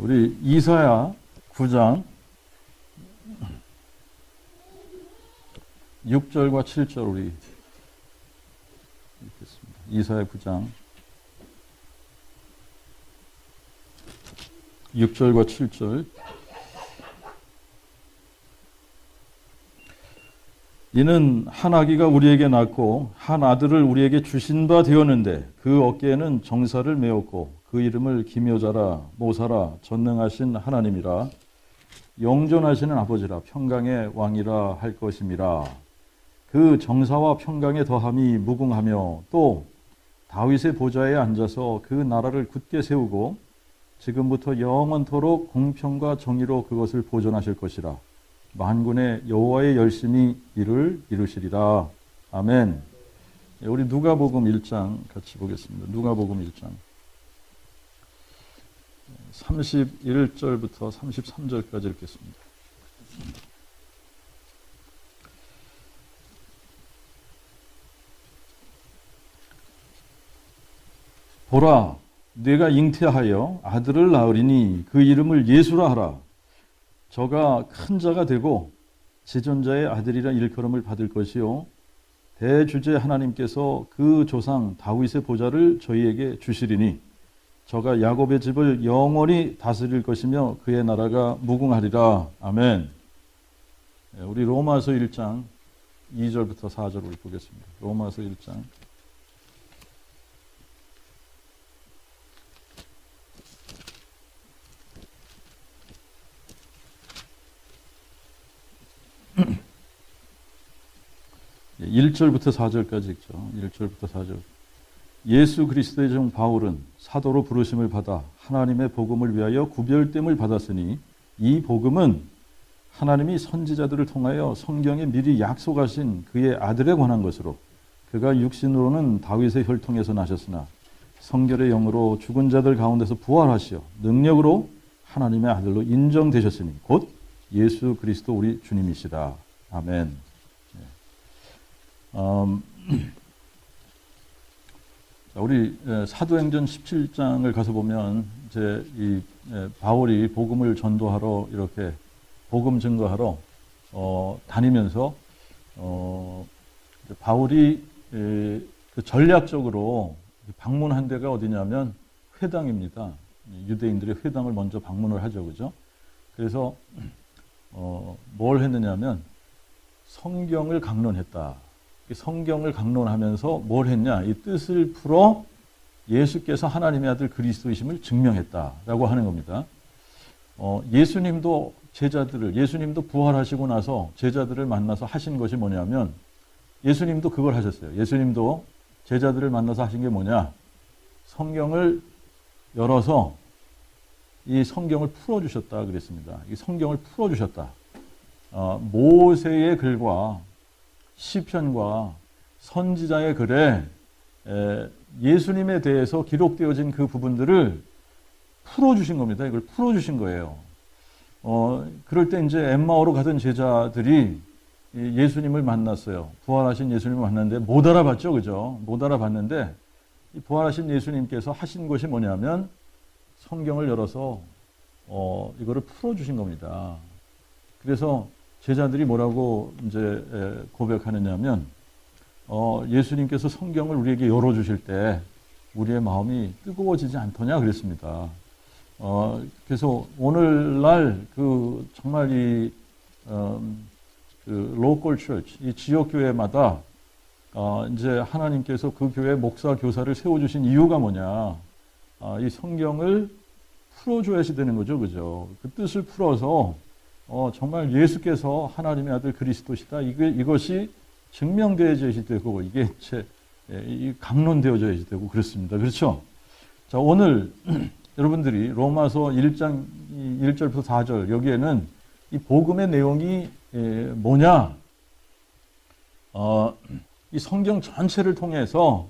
우리 이사야 9장 6절과 7절 우리 읽겠습니다. 이사야 9장 6절과 7절. 이는 한 아기가 우리에게 낳고 한 아들을 우리에게 주신 바 되었는데 그 어깨에는 정사를 메었고 그 이름을 기묘자라 모사라 전능하신 하나님이라 영존하시는 아버지라 평강의 왕이라 할 것임이라. 그 정사와 평강의 더함이 무궁하며 또 다윗의 보좌에 앉아서 그 나라를 굳게 세우고 지금부터 영원토록 공평과 정의로 그것을 보존하실 것이라. 만군의 여호와의 열심히 이를 이루시리라. 아멘. 우리 누가복음 1장 같이 보겠습니다. 누가복음 1장 31절부터 33절까지 읽겠습니다. 보라, 내가 잉태하여 아들을 낳으리니 그 이름을 예수라 하라. 저가 큰 자가 되고 지존자의 아들이라 일컬음을 받을 것이요 대주제 하나님께서 그 조상 다윗의 보좌를 저희에게 주시리니 저가 야곱의 집을 영원히 다스릴 것이며 그의 나라가 무궁하리라. 아멘. 우리 로마서 1장 2절부터 4절을 보겠습니다. 로마서 1장 1절부터 4절까지 읽죠. 1절부터 4절. 예수 그리스도의 종 바울은 사도로 부르심을 받아 하나님의 복음을 위하여 구별됨을 받았으니 이 복음은 하나님이 선지자들을 통하여 성경에 미리 약속하신 그의 아들에 관한 것으로 그가 육신으로는 다윗의 혈통에서 나셨으나 성결의 영으로 죽은 자들 가운데서 부활하시어 능력으로 하나님의 아들로 인정되셨으니 곧 예수 그리스도 우리 주님이시라. 아멘. 우리 사도행전 17장을 가서 보면 이제 이 바울이 복음을 전도하러 이렇게 복음 증거하러 다니면서 바울이 그 전략적으로 방문한 데가 어디냐면 회당입니다. 유대인들의 회당을 먼저 방문을 하죠, 그죠? 그래서 뭘 했느냐면 성경을 강론했다. 성경을 강론하면서 뭘 했냐? 이 뜻을 풀어 예수께서 하나님의 아들 그리스도이심을 증명했다라고 하는 겁니다. 예수님도 예수님도 부활하시고 나서 제자들을 만나서 하신 것이 뭐냐면 예수님도 그걸 하셨어요. 예수님도 제자들을 만나서 하신 게 뭐냐? 성경을 열어서 이 성경을 풀어주셨다 그랬습니다. 이 성경을 풀어주셨다. 모세의 글과 시편과 선지자의 글에 예수님에 대해서 기록되어진 그 부분들을 풀어주신 겁니다. 이걸 풀어주신 거예요. 그럴 때 이제 엠마오로 가던 제자들이 예수님을 만났어요. 부활하신 예수님을 만났는데 못 알아봤죠, 그죠? 못 알아봤는데 이 부활하신 예수님께서 하신 것이 뭐냐면 성경을 열어서 이거를 풀어주신 겁니다. 그래서 제자들이 뭐라고 이제 고백하느냐면 예수님께서 성경을 우리에게 열어주실 때 우리의 마음이 뜨거워지지 않더냐 그랬습니다. 그래서 오늘날 그 정말 그 로컬 처치, 이 지역 교회마다 이제 하나님께서 그 교회 목사 교사를 세워주신 이유가 뭐냐? 이 성경을 풀어줘야 되는 거죠, 그죠? 그 뜻을 풀어서 정말 예수께서 하나님의 아들 그리스도시다. 이것이 증명되어져야 되고 이게 강론되어져야 되고 그렇습니다. 그렇죠? 자, 오늘 여러분들이 로마서 1장 1절부터 4절 여기에는 이 복음의 내용이 뭐냐? 이 성경 전체를 통해서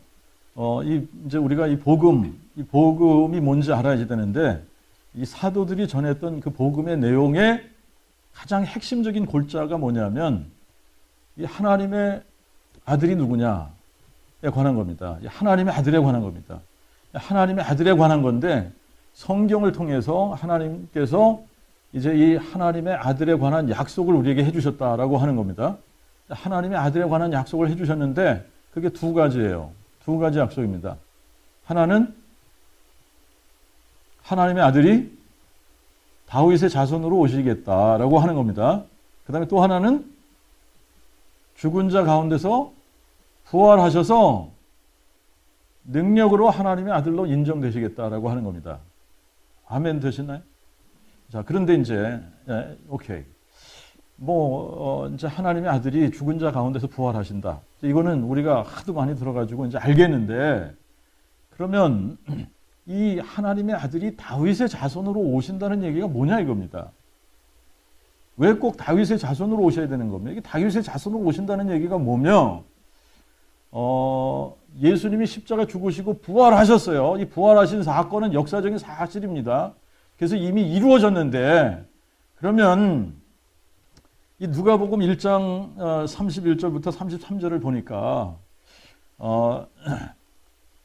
이제 우리가 이 복음이 뭔지 알아야 되는데 이 사도들이 전했던 그 복음의 내용에 가장 핵심적인 골자가 뭐냐면 이 하나님의 아들이 누구냐에 관한 겁니다. 하나님의 아들에 관한 겁니다. 하나님의 아들에 관한 건데 성경을 통해서 하나님께서 이제 이 하나님의 아들에 관한 약속을 우리에게 해주셨다라고 하는 겁니다. 하나님의 아들에 관한 약속을 해주셨는데 그게 두 가지예요. 두 가지 약속입니다. 하나는 하나님의 아들이 다윗의 자손으로 오시겠다라고 하는 겁니다. 그 다음에 또 하나는 죽은 자 가운데서 부활하셔서 능력으로 하나님의 아들로 인정되시겠다라고 하는 겁니다. 아멘 되시나요? 자, 그런데 이제, 오케이. 이제 하나님의 아들이 죽은 자 가운데서 부활하신다. 이거는 우리가 하도 많이 들어가지고 이제 알겠는데, 그러면 이 하나님의 아들이 다윗의 자손으로 오신다는 얘기가 뭐냐 이겁니다. 왜 꼭 다윗의 자손으로 오셔야 되는 겁니까? 이게 다윗의 자손으로 오신다는 얘기가 뭐며, 예수님이 십자가 죽으시고 부활하셨어요. 이 부활하신 사건은 역사적인 사실입니다. 그래서 이미 이루어졌는데, 그러면 이 누가복음 1장 31절부터 33절을 보니까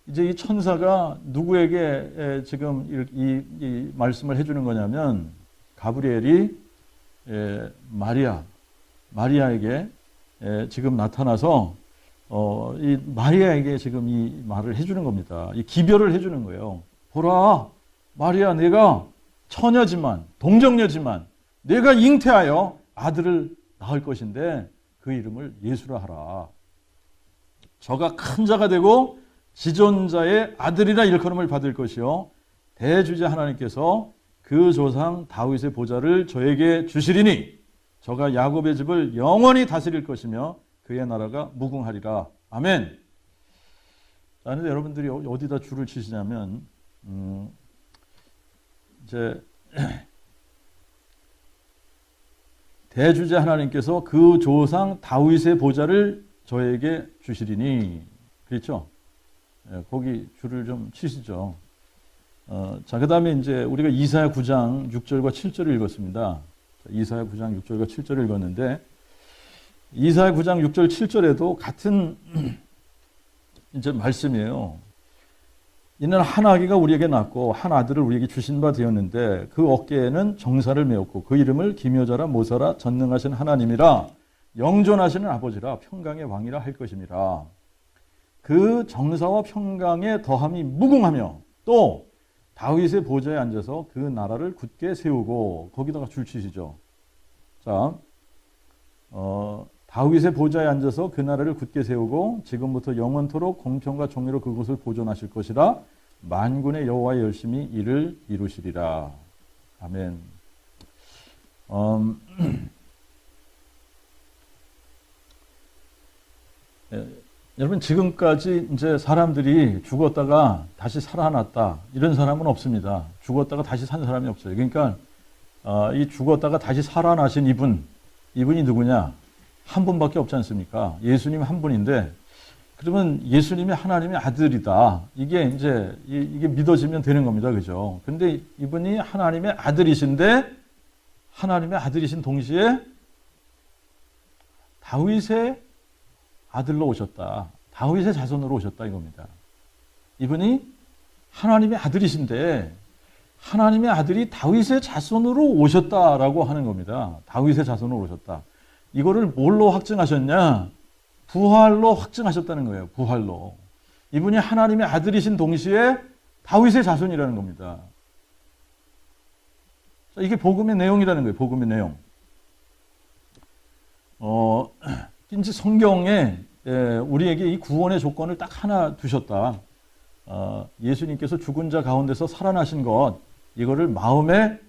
이제 이 천사가 누구에게 지금 이 말씀을 해주는 거냐면 가브리엘이 마리아에게 지금 나타나서 이 마리아에게 지금 이 말을 해주는 겁니다. 이 기별을 해주는 거예요. 보라, 마리아, 내가 처녀지만 동정녀지만 내가 잉태하여 아들을 낳을 것인데 그 이름을 예수라 하라. 저가 큰 자가 되고 지존자의 아들이라 일컬음을 받을 것이요 대주자 하나님께서 그 조상 다윗의 보좌를 저에게 주시리니 저가 야곱의 집을 영원히 다스릴 것이며 그의 나라가 무궁하리라. 아멘. 자, 그런데 여러분들이 어디다 줄을 치시냐면 이제 대주자 하나님께서 그 조상 다윗의 보좌를 저에게 주시리니, 그렇죠? 거기 줄을 좀 치시죠. 자, 그 다음에 이제 우리가 이사야 9장 6절과 7절을 읽었습니다. 이사야 9장 6절과 7절을 읽었는데, 이사야 9장 6절 7절에도 같은 이제 말씀이에요. 이는 한 아기가 우리에게 낳고 한 아들을 우리에게 주신 바 되었는데 그 어깨에는 정사를 메었고 그 이름을 기묘자라 모사라 전능하신 하나님이라 영존하시는 아버지라 평강의 왕이라 할 것임이라. 그 정사와 평강의 더함이 무궁하며 또 다윗의 보좌에 앉아서 그 나라를 굳게 세우고, 거기다가 줄 치시죠. 자, 다윗의 보좌에 앉아서 그 나라를 굳게 세우고 지금부터 영원토록 공평과 정의로 그곳을 보존하실 것이라. 만군의 여호와의 열심히 이를 이루시리라. 아멘. 여러분, 지금까지 이제 사람들이 죽었다가 다시 살아났다 이런 사람은 없습니다. 죽었다가 다시 산 사람이 없어요. 그러니까 이 죽었다가 다시 살아나신 이분이 누구냐? 한 분밖에 없지 않습니까? 예수님 한 분인데, 그러면 예수님이 하나님의 아들이다. 이게 이제 이게 믿어지면 되는 겁니다, 그죠? 근데 이분이 하나님의 아들이신데, 하나님의 아들이신 동시에 다윗의 아들로 오셨다. 다윗의 자손으로 오셨다 이겁니다. 이분이 하나님의 아들이신데 하나님의 아들이 다윗의 자손으로 오셨다라고 하는 겁니다. 다윗의 자손으로 오셨다. 이거를 뭘로 확증하셨냐? 부활로 확증하셨다는 거예요. 부활로. 이분이 하나님의 아들이신 동시에 다윗의 자손이라는 겁니다. 자, 이게 복음의 내용이라는 거예요. 복음의 내용. 이제 성경에 우리에게 이 구원의 조건을 딱 하나 두셨다. 예수님께서 죽은 자 가운데서 살아나신 것, 이거를 마음에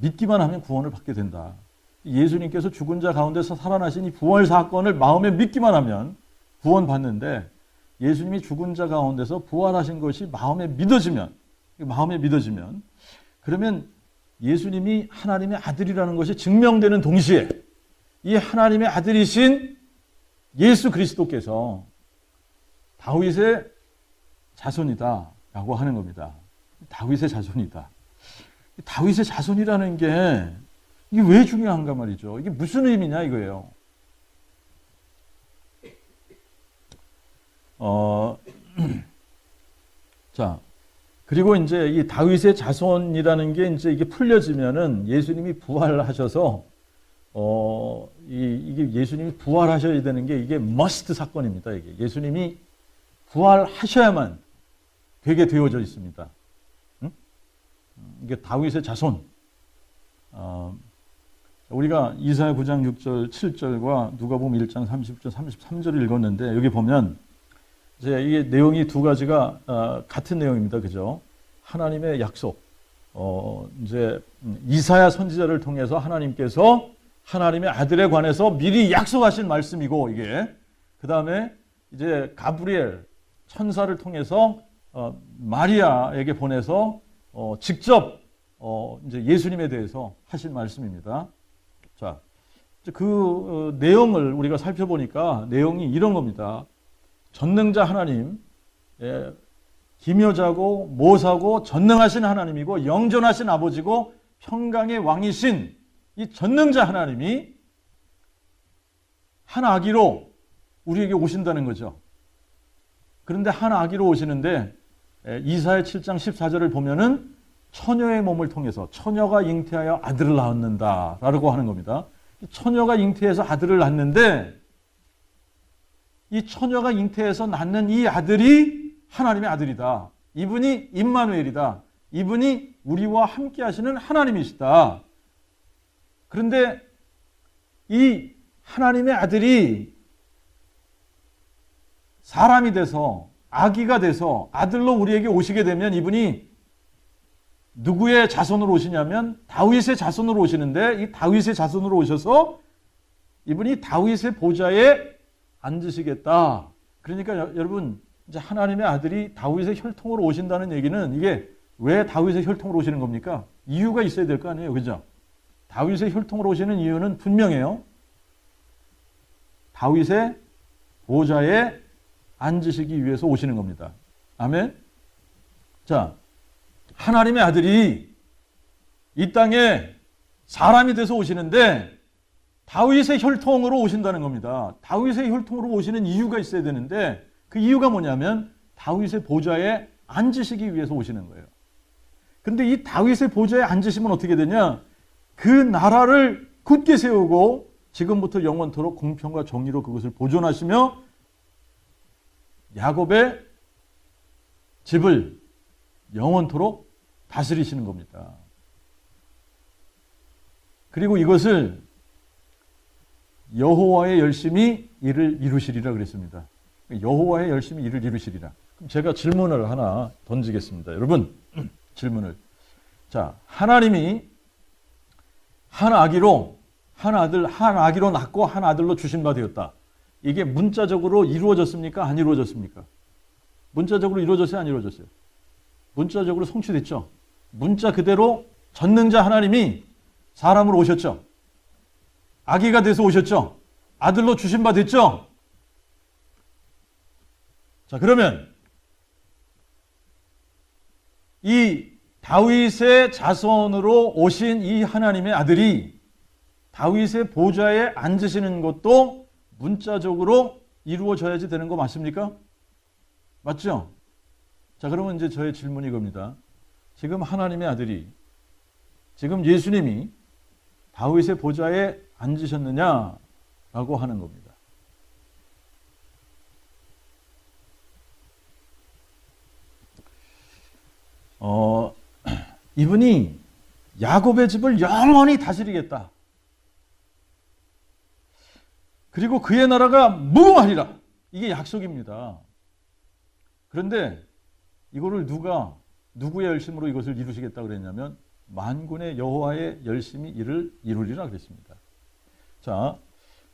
믿기만 하면 구원을 받게 된다. 예수님께서 죽은 자 가운데서 살아나신 이 부활 사건을 마음에 믿기만 하면 구원 받는데, 예수님이 죽은 자 가운데서 부활하신 것이 마음에 믿어지면, 그러면 예수님이 하나님의 아들이라는 것이 증명되는 동시에 이 하나님의 아들이신 예수 그리스도께서 다윗의 자손이다라고 하는 겁니다. 다윗의 자손이다. 다윗의 자손이라는 게 이게 왜 중요한가 말이죠. 이게 무슨 의미냐 이거예요. 자, 그리고 이제 이 다윗의 자손이라는 게 이제 이게 풀려지면은 예수님이 부활하셔서 이게 예수님이 부활하셔야 되는 게 이게 머스트 사건입니다. 이게 예수님이 부활하셔야만 되게 되어져 있습니다. 응? 이게 다윗의 자손. 우리가 이사야 9장 6절, 7절과 누가복음 1장 30절, 33절을 읽었는데 여기 보면 이제 이게 내용이 두 가지가 같은 내용입니다. 그죠? 하나님의 약속. 이제 이사야 선지자를 통해서 하나님께서 하나님의 아들에 관해서 미리 약속하신 말씀이고 이게 그다음에 이제 가브리엘 천사를 통해서 마리아에게 보내서 직접 이제 예수님에 대해서 하신 말씀입니다. 자, 그 내용을 우리가 살펴보니까 내용이 이런 겁니다. 전능자 하나님, 기묘자고 모사고 전능하신 하나님이고 영존하신 아버지고 평강의 왕이신 이 전능자 하나님이 한 아기로 우리에게 오신다는 거죠. 그런데 한 아기로 오시는데 이사야 7장 14절을 보면은 처녀의 몸을 통해서 처녀가 잉태하여 아들을 낳는다라고 하는 겁니다. 처녀가 잉태해서 아들을 낳는데 이 처녀가 잉태해서 낳는 이 아들이 하나님의 아들이다. 이분이 임마누엘이다. 이분이 우리와 함께 하시는 하나님이시다. 그런데 이 하나님의 아들이 사람이 돼서 아기가 돼서 아들로 우리에게 오시게 되면 이분이 누구의 자손으로 오시냐면 다윗의 자손으로 오시는데 이 다윗의 자손으로 오셔서 이분이 다윗의 보좌에 앉으시겠다. 그러니까 여러분 이제 하나님의 아들이 다윗의 혈통으로 오신다는 얘기는 이게 왜 다윗의 혈통으로 오시는 겁니까? 이유가 있어야 될 거 아니에요. 그죠? 다윗의 혈통으로 오시는 이유는 분명해요. 다윗의 보좌에 앉으시기 위해서 오시는 겁니다. 아멘. 자, 하나님의 아들이 이 땅에 사람이 돼서 오시는데 다윗의 혈통으로 오신다는 겁니다. 다윗의 혈통으로 오시는 이유가 있어야 되는데 그 이유가 뭐냐면 다윗의 보좌에 앉으시기 위해서 오시는 거예요. 근데 이 다윗의 보좌에 앉으시면 어떻게 되냐? 그 나라를 굳게 세우고 지금부터 영원토록 공평과 정의로 그것을 보존하시며 야곱의 집을 영원토록 다스리시는 겁니다. 그리고 이것을 여호와의 열심히 이를 이루시리라 그랬습니다. 여호와의 열심히 이를 이루시리라. 그럼 제가 질문을 하나 던지겠습니다. 여러분, 질문을. 자, 하나님이 한 아기로 한 아기로 낳고 한 아들로 주신 바 되었다. 이게 문자적으로 이루어졌습니까? 안 이루어졌습니까? 문자적으로 이루어졌어요? 안 이루어졌어요? 문자적으로 성취됐죠. 문자 그대로 전능자 하나님이 사람으로 오셨죠. 아기가 돼서 오셨죠. 아들로 주신 바 됐죠. 자, 그러면 이 다윗의 자손으로 오신 이 하나님의 아들이 다윗의 보좌에 앉으시는 것도 문자적으로 이루어져야지 되는 거 맞습니까? 맞죠? 자, 그러면 이제 저의 질문이 이겁니다. 지금 하나님의 아들이, 지금 예수님이 다윗의 보좌에 앉으셨느냐라고 하는 겁니다. 이분이 야곱의 집을 영원히 다스리겠다. 그리고 그의 나라가 무궁하리라. 이게 약속입니다. 그런데 이거를 누구의 열심으로 이것을 이루시겠다 그랬냐면 만군의 여호와의 열심히 이를 이루리라 그랬습니다. 자,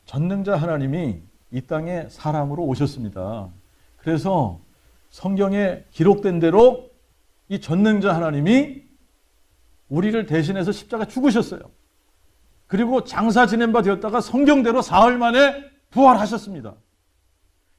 전능자 하나님이 이 땅에 사람으로 오셨습니다. 그래서 성경에 기록된 대로 이 전능자 하나님이 우리를 대신해서 십자가 죽으셨어요. 그리고 장사 지낸 바 되었다가 성경대로 사흘 만에 부활하셨습니다.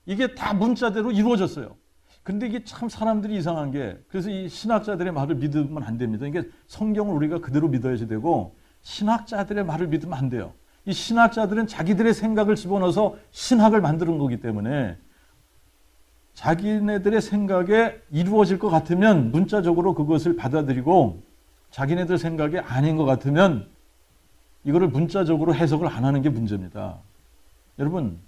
이게 다 문자대로 이루어졌어요. 근데 이게 참 사람들이 이상한 게, 그래서 이 신학자들의 말을 믿으면 안 됩니다. 이게 성경을 우리가 그대로 믿어야지 되고 신학자들의 말을 믿으면 안 돼요. 이 신학자들은 자기들의 생각을 집어넣어서 신학을 만드는 거기 때문에 자기네들의 생각에 이루어질 것 같으면 문자적으로 그것을 받아들이고 자기네들 생각이 아닌 것 같으면 이거를 문자적으로 해석을 안 하는 게 문제입니다. 여러분,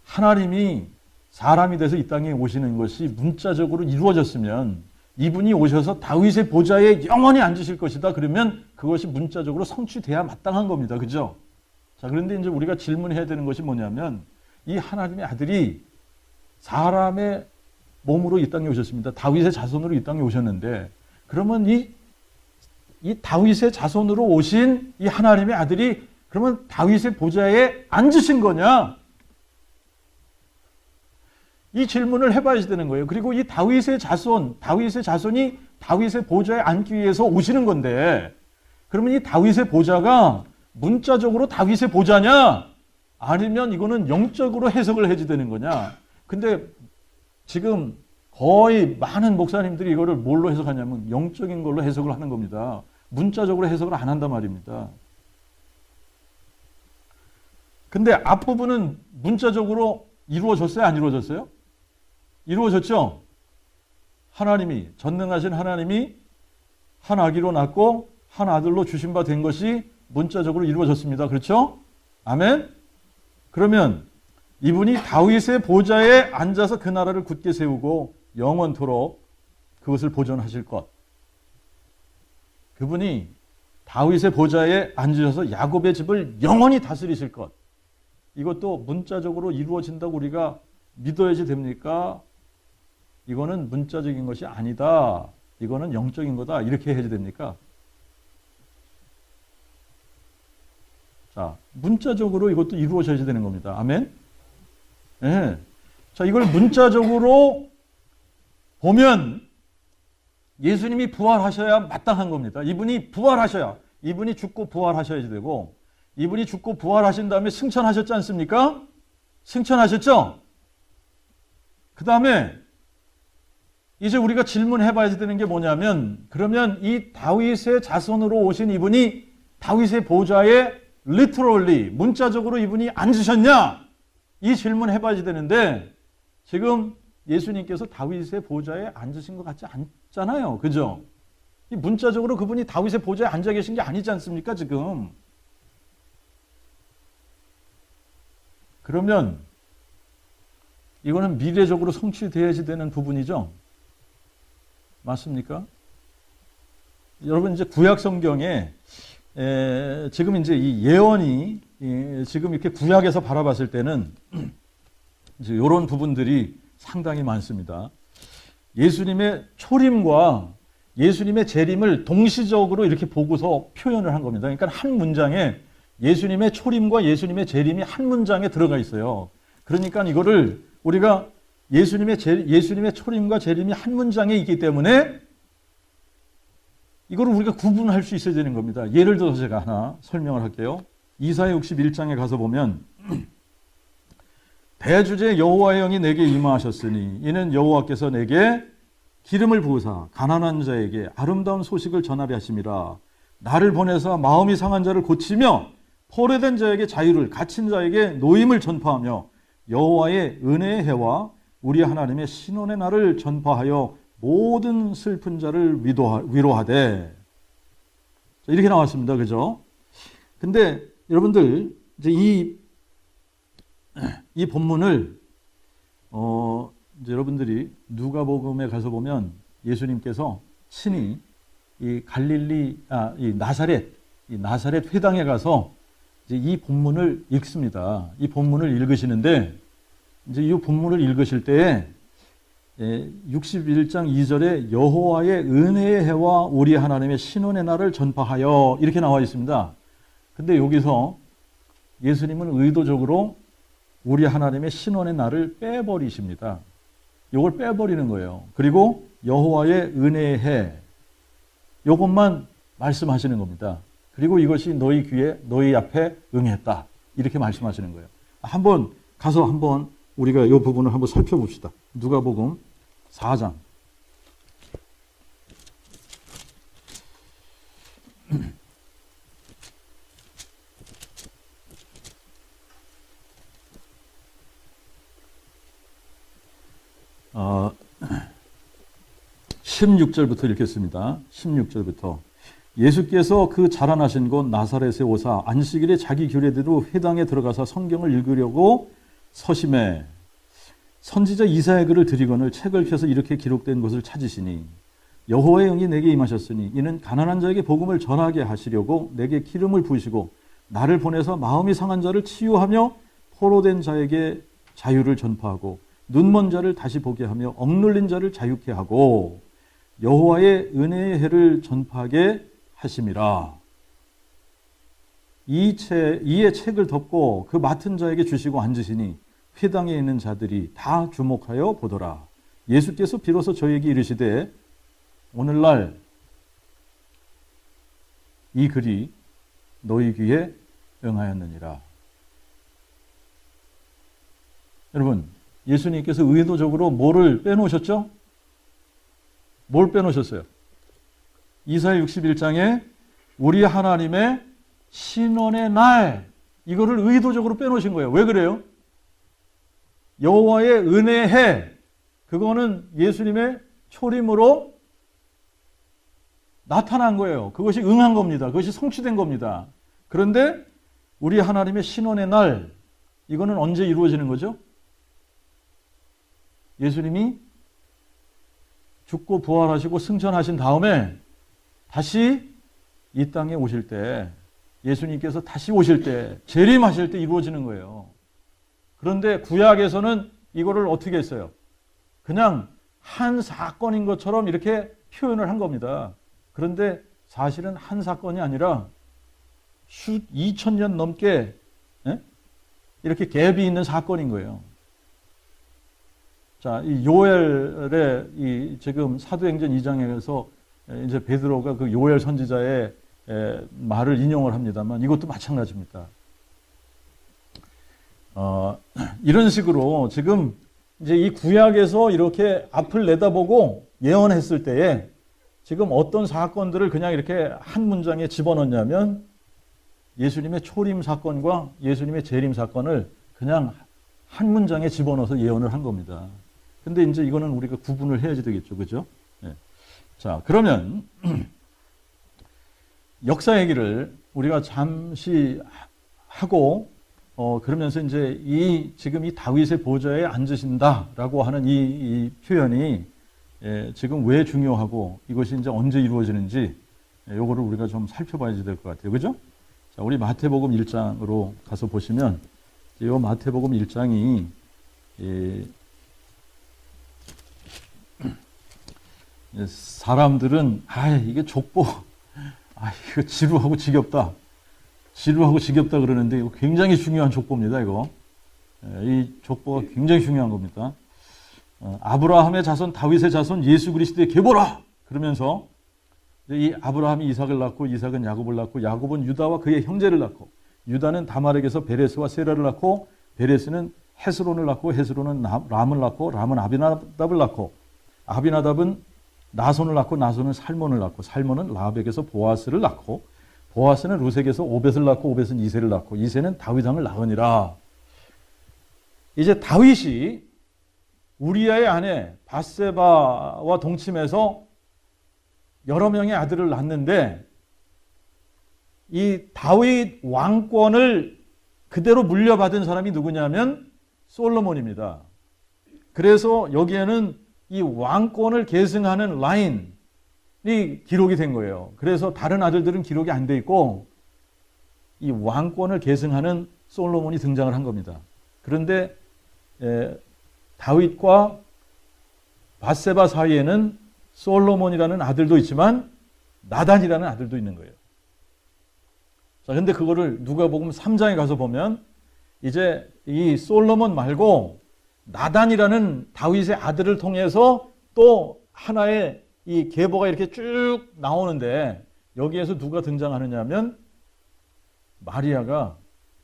하나님이 사람이 돼서 이 땅에 오시는 것이 문자적으로 이루어졌으면 이분이 오셔서 다윗의 보좌에 영원히 앉으실 것이다. 그러면 그것이 문자적으로 성취돼야 마땅한 겁니다. 그죠? 자, 그런데 이제 우리가 질문해야 되는 것이 뭐냐면 이 하나님의 아들이 사람의 몸으로 이 땅에 오셨습니다. 다윗의 자손으로 이 땅에 오셨는데 그러면 이 다윗의 자손으로 오신 이 하나님의 아들이 그러면 다윗의 보좌에 앉으신 거냐? 이 질문을 해봐야 되는 거예요. 그리고 이 다윗의 자손이 다윗의 보좌에 앉기 위해서 오시는 건데 그러면 이 다윗의 보좌가 문자적으로 다윗의 보좌냐? 아니면 이거는 영적으로 해석을 해야 되는 거냐? 근데 지금 거의 많은 목사님들이 이거를 뭘로 해석하냐면 영적인 걸로 해석을 하는 겁니다. 문자적으로 해석을 안 한단 말입니다. 근데 앞부분은 문자적으로 이루어졌어요? 안 이루어졌어요? 이루어졌죠? 하나님이, 전능하신 하나님이 한 아기로 낳고 한 아들로 주신 바 된 것이 문자적으로 이루어졌습니다. 그렇죠? 아멘? 그러면 이분이 다윗의 보좌에 앉아서 그 나라를 굳게 세우고 영원토록 그것을 보존하실 것. 그분이 다윗의 보좌에 앉으셔서 야곱의 집을 영원히 다스리실 것. 이것도 문자적으로 이루어진다고 우리가 믿어야지 됩니까? 이거는 문자적인 것이 아니다. 이거는 영적인 거다. 이렇게 해야지 됩니까? 자, 문자적으로 이것도 이루어져야 되는 겁니다. 아멘? 네. 자, 이걸 문자적으로 보면 예수님이 부활하셔야 마땅한 겁니다. 이분이 부활하셔야, 이분이 죽고 부활하셔야 되고, 이분이 죽고 부활하신 다음에 승천하셨지 않습니까? 승천하셨죠? 그 다음에 이제 우리가 질문해 봐야 되는 게 뭐냐면, 그러면 이 다윗의 자손으로 오신 이분이 다윗의 보좌에 literally, 문자적으로 이분이 앉으셨냐? 이 질문 해봐야 되는데, 지금 예수님께서 다윗의 보좌에 앉으신 것 같지 않잖아요. 그죠? 이 문자적으로 그분이 다윗의 보좌에 앉아 계신 게 아니지 않습니까, 지금? 그러면 이거는 미래적으로 성취되어야지 되는 부분이죠. 맞습니까? 여러분 이제 구약 성경에 지금 이제 이 예언이 지금 이렇게 구약에서 바라봤을 때는 이제 이런 부분들이 상당히 많습니다. 예수님의 초림과 예수님의 재림을 동시적으로 이렇게 보고서 표현을 한 겁니다. 그러니까 한 문장에 예수님의 초림과 예수님의 재림이 한 문장에 들어가 있어요. 그러니까 이거를 우리가 예수님의 초림과 재림이 한 문장에 있기 때문에 이거를 우리가 구분할 수 있어야 되는 겁니다. 예를 들어서 제가 하나 설명을 할게요. 이사야 61장에 가서 보면 대주제 여호와의 영이 내게 임하셨으니 이는 여호와께서 내게 기름을 부으사 가난한 자에게 아름다운 소식을 전하려 하심이라. 나를 보내사 마음이 상한 자를 고치며 포로된 자에게 자유를, 갇힌 자에게 노임을 전파하며 여호와의 은혜의 해와 우리 하나님의 신원의 날을 전파하여 모든 슬픈 자를 위로하되. 이렇게 나왔습니다. 그죠? 근데 여러분들 이제 이 본문을 이제 여러분들이 누가복음에 가서 보면 예수님께서 친히 이 나사렛 회당에 가서 이제 이 본문을 읽습니다. 이 본문을 읽으시는데 이제 이 본문을 읽으실 때에 61장 2절에 여호와의 은혜의 해와 우리 하나님의 신원의 날을 전파하여 이렇게 나와 있습니다. 근데 여기서 예수님은 의도적으로 우리 하나님의 신원의 날을 빼버리십니다. 이걸 빼버리는 거예요. 그리고 여호와의 은혜의 해 이것만 말씀하시는 겁니다. 그리고 이것이 너희 귀에 너희 앞에 응했다. 이렇게 말씀하시는 거예요. 한번 우리가 이 부분을 한번 살펴봅시다. 누가복음 4장. 16절부터 읽겠습니다. 16절부터. 예수께서 그 자라나신 곳 나사렛에 오사 안식일에 자기 규례대로 회당에 들어가서 성경을 읽으려고 서심해 선지자 이사야 글을 드리거늘 책을 펴서 이렇게 기록된 것을 찾으시니 여호와의 영이 내게 임하셨으니 이는 가난한 자에게 복음을 전하게 하시려고 내게 기름을 부으시고 나를 보내서 마음이 상한 자를 치유하며 포로된 자에게 자유를 전파하고 눈먼 자를 다시 보게 하며 억눌린 자를 자유케 하고 여호와의 은혜의 해를 전파하게 하심이라. 이에 책을 덮고 그 맡은 자에게 주시고 앉으시니 회당에 있는 자들이 다 주목하여 보더라. 예수께서 비로소 저에게 이르시되 오늘날 이 글이 너희 귀에 응하였느니라. 여러분, 예수님께서 의도적으로 뭐를 빼놓으셨죠? 뭘 빼놓으셨어요? 이사야 61장에 우리 하나님의 신원의 날, 이거를 의도적으로 빼놓으신 거예요. 왜 그래요? 여호와의 은혜의 해, 그거는 예수님의 초림으로 나타난 거예요. 그것이 응한 겁니다. 그것이 성취된 겁니다. 그런데 우리 하나님의 신원의 날, 이거는 언제 이루어지는 거죠? 예수님이 죽고 부활하시고 승천하신 다음에 다시 이 땅에 오실 때, 예수님께서 다시 오실 때, 재림하실 때 이루어지는 거예요. 그런데 구약에서는 이거를 어떻게 했어요? 그냥 한 사건인 것처럼 이렇게 표현을 한 겁니다. 그런데 사실은 한 사건이 아니라 2000년 넘게 이렇게 갭이 있는 사건인 거예요. 자, 이 요엘의 이 지금 사도행전 2장에서 이제 베드로가 그 요엘 선지자의 말을 인용을 합니다만 이것도 마찬가지입니다. 이런 식으로 지금 이제 이 구약에서 이렇게 앞을 내다보고 예언했을 때에 지금 어떤 사건들을 그냥 이렇게 한 문장에 집어넣냐면 예수님의 초림 사건과 예수님의 재림 사건을 그냥 한 문장에 집어넣어서 예언을 한 겁니다. 근데 이제 이거는 우리가 구분을 해야지 되겠죠. 그죠? 네. 자, 그러면 역사 얘기를 우리가 잠시 하고 그러면서 이제 지금 이 다윗의 보좌에 앉으신다라고 하는 이 표현이 지금 왜 중요하고 이것이 이제 언제 이루어지는지 요거를 우리가 좀 살펴봐야 될 것 같아요. 그죠? 자, 우리 마태복음 1장으로 가서 보시면 이 마태복음 1장이 사람들은 이게 족보 이거 지루하고 지겹다 그러는데 이거 굉장히 중요한 족보입니다. 이거 이 족보가 굉장히 중요한 겁니다. 아브라함의 자손 다윗의 자손 예수 그리스도의 계보라 그러면서 이 아브라함이 이삭을 낳고 이삭은 야곱을 낳고 야곱은 유다와 그의 형제를 낳고 유다는 다말에게서 베레스와 세라를 낳고 베레스는 헤스론을 낳고 헤스론은 람을 낳고 람은 아비나답을 낳고 아비나답은 나손을 낳고 나손은 살몬을 낳고 살몬은 라합에게서 보아스를 낳고 보아스는 루색에서 오벳을 낳고 오벳은 이새를 낳고 이새는 다윗 왕을 낳으니라. 이제 다윗이 우리아의 아내 밧세바와 동침해서 여러 명의 아들을 낳는데 이 다윗 왕권을 그대로 물려받은 사람이 누구냐면 솔로몬입니다. 그래서 여기에는 이 왕권을 계승하는 라인이 기록이 된 거예요. 그래서 다른 아들들은 기록이 안 돼 있고 이 왕권을 계승하는 솔로몬이 등장을 한 겁니다. 그런데 다윗과 밧세바 사이에는 솔로몬이라는 아들도 있지만 나단이라는 아들도 있는 거예요. 자, 근데 그거를 누가복음 3장에 가서 보면 이제 이 솔로몬 말고 나단이라는 다윗의 아들을 통해서 또 하나의 이 계보가 이렇게 쭉 나오는데 여기에서 누가 등장하느냐 하면 마리아가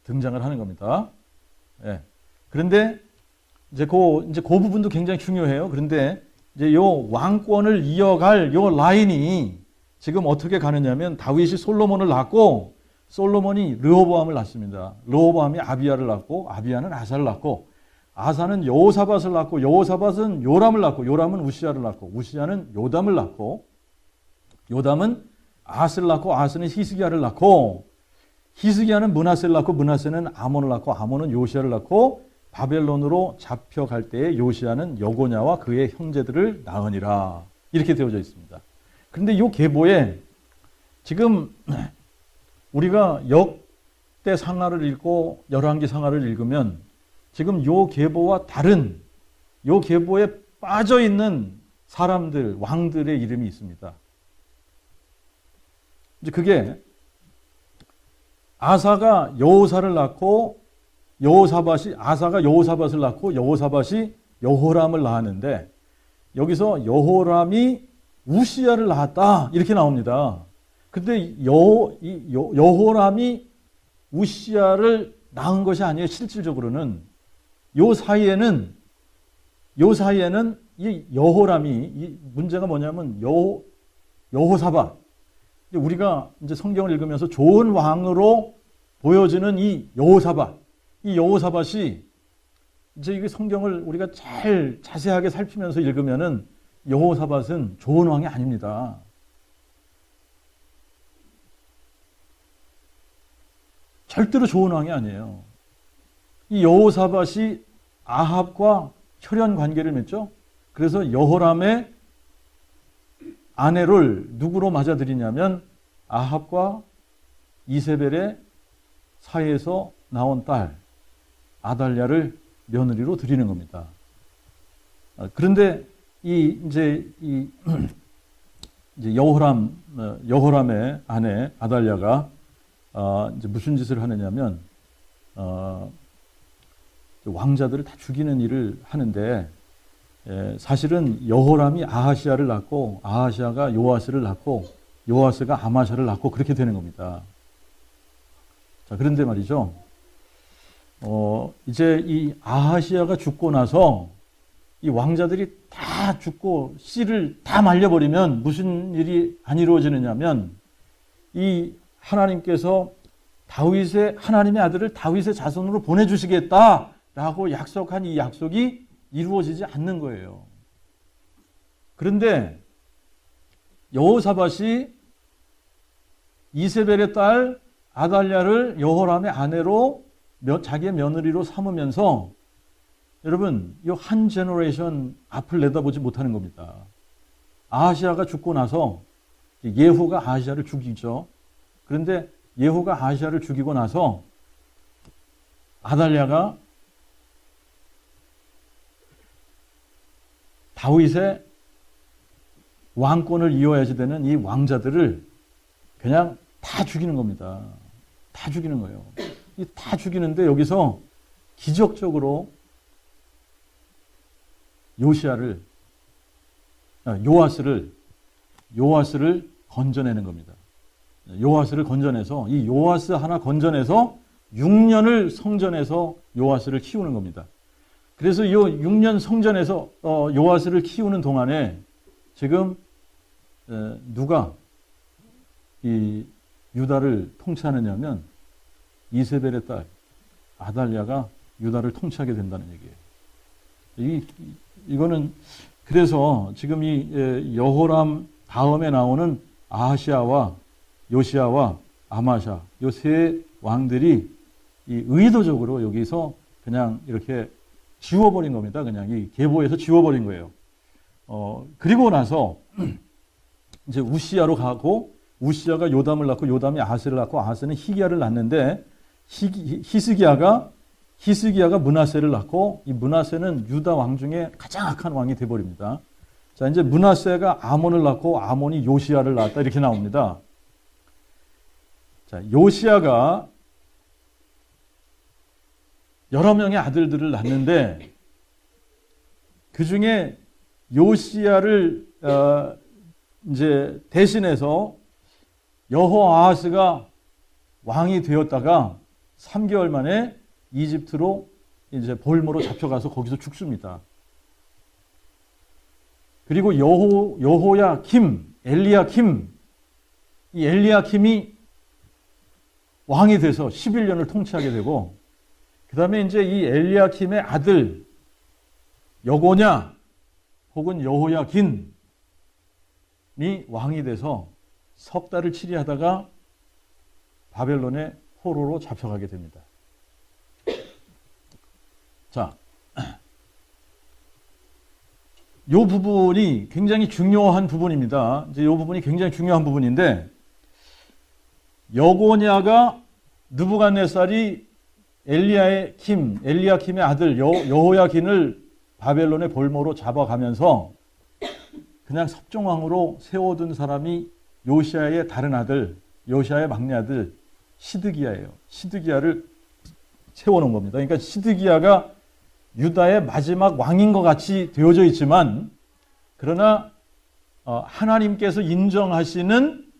등장을 하는 겁니다. 예. 그런데 이제 그 부분도 굉장히 중요해요. 그런데 이제 요 왕권을 이어갈 요 라인이 지금 어떻게 가느냐면 다윗이 솔로몬을 낳고 솔로몬이 르호보암을 낳습니다. 르호보암이 아비야를 낳고 아비야는 아사를 낳고 아사는 여호사밧을 낳고 여호사밧은 요람을 낳고 요람은 우시야를 낳고 우시야는 요담을 낳고 요담은 아스를 낳고 아스는 히스기야를 낳고 히스기야는 므낫세를 낳고 므낫세는 아몬을 낳고 아몬은 요시야를 낳고 바벨론으로 잡혀갈 때에 요시야는 여고냐와 그의 형제들을 낳으니라. 이렇게 되어져 있습니다. 그런데 이 계보에 지금 우리가 역대상하를 읽고 열왕기상하를 읽으면 지금 요 계보와 다른 요 계보에 빠져 있는 사람들, 왕들의 이름이 있습니다. 이제 그게 아사가 여호사를 낳고 아사가 여호사밧을 낳고 여호사밧이 여호람을 낳았는데 여기서 여호람이 우시야를 낳았다 이렇게 나옵니다. 근데 여호람이 우시야를 낳은 것이 아니에요. 실질적으로는 요 사이에는 이 여호람이 이 문제가 뭐냐면 여호사밧 우리가 이제 성경을 읽으면서 좋은 왕으로 보여지는 이 여호사밧이 이제 이게 성경을 우리가 잘 자세하게 살피면서 읽으면은 여호사밧은 좋은 왕이 아닙니다. 절대로 좋은 왕이 아니에요. 이 여호사밧이 아합과 혈연 관계를 맺죠. 그래서 여호람의 아내를 누구로 맞아들이냐면 아합과 이세벨의 사이에서 나온 딸 아달랴를 며느리로 드리는 겁니다. 그런데 이제 여호람의 아내 아달랴가 이제 무슨 짓을 하느냐면 왕자들을 다 죽이는 일을 하는데 사실은 여호람이 아하시아를 낳고 아하시아가 요아스를 낳고 요아스가 아마샤를 낳고 그렇게 되는 겁니다. 자, 그런데 말이죠. 이제 이 아하시아가 죽고 나서 이 왕자들이 다 죽고 씨를 다 말려버리면 무슨 일이 안 이루어지느냐면 이 하나님께서 하나님의 아들을 다윗의 자손으로 보내주시겠다라고 약속한 이 약속이 이루어지지 않는 거예요. 그런데 여호사밧이 이세벨의 딸 아달랴를 여호람의 아내로 자기의 며느리로 삼으면서 여러분 이 한 제너레이션 앞을 내다보지 못하는 겁니다. 아하시아가 죽고 나서 예후가 아하시아를 죽이죠. 그런데 예후가 아하시아를 죽이고 나서 아달랴가 다윗의 왕권을 이어야지 되는 이 왕자들을 그냥 다 죽이는 겁니다. 다 죽이는 거예요. 다 죽이는데 여기서 기적적으로 요아스를 건져내는 겁니다. 요아스를 건져내서 이 요아스 하나 건져내서 6년을 성전에서 요아스를 키우는 겁니다. 그래서 이 6년 성전에서 요아스를 키우는 동안에 지금 누가 이 유다를 통치하느냐면 이세벨의 딸 아달랴가 유다를 통치하게 된다는 얘기예요. 이거는 그래서 지금 이 여호람 다음에 나오는 아하시아와 요시야와 아마샤 이 세 왕들이 이 의도적으로 여기서 그냥 이렇게 지워버린 겁니다. 그냥 이 계보에서 지워버린 거예요. 그리고 나서 이제 우시야로 가고 우시야가 요담을 낳고 요담이 아하스를 낳고 아하스는 히기야를 낳는데 히스기야가 므낫세를 낳고 이 므낫세는 유다 왕 중에 가장 악한 왕이 되어버립니다. 자, 이제 므낫세가 아몬을 낳고 아몬이 요시야를 낳았다 이렇게 나옵니다. 자, 요시야가 여러 명의 아들들을 낳는데 그 중에 요시야를 이제 대신해서 여호아하스가 왕이 되었다가 3개월 만에 이집트로 이제 볼모로 잡혀가서 거기서 죽습니다. 그리고 여호야킴, 이 엘리야킴이 왕이 돼서 11년을 통치하게 되고, 그 다음에 이제 이 엘리야킴의 아들 여고냐 혹은 여호야긴이 왕이 돼서 석 달을 치리하다가 바벨론의 포로로 잡혀가게 됩니다. 자, 이 부분이 굉장히 중요한 부분입니다. 이제 이 부분이 굉장히 중요한 부분인데, 여고냐가 느부갓네살이 엘리야킴의 아들 여호야긴을 바벨론의 볼모로 잡아가면서 그냥 섭정왕으로 세워둔 사람이 요시야의 다른 아들, 요시야의 막내 아들 시드기야예요. 시드기야를 세워놓은 겁니다. 그러니까 시드기야가 유다의 마지막 왕인 것 같이 되어져 있지만, 그러나 하나님께서 인정하시는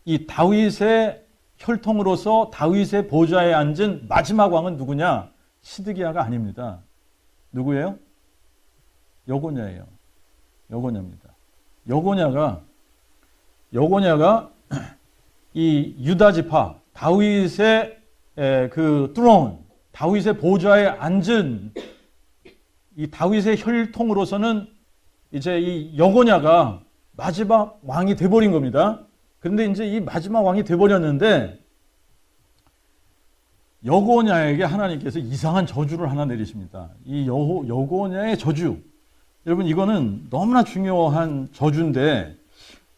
이 다윗의 혈통으로서 다윗의 보좌에 앉은 마지막 왕은 누구냐? 시드기야가 아닙니다. 누구예요? 여고냐예요. 여고냐입니다. 여고냐가 이 유다 지파, 다윗의 그 트론, 다윗의 보좌에 앉은 이 다윗의 혈통으로서는 이제 이 여고냐가 마지막 왕이 돼버린 겁니다. 그런데 이제 이 마지막 왕이 돼버렸는데, 여고냐에게 하나님께서 이상한 저주를 하나 내리십니다. 이 여고냐의 저주. 여러분, 이거는 너무나 중요한 저주인데,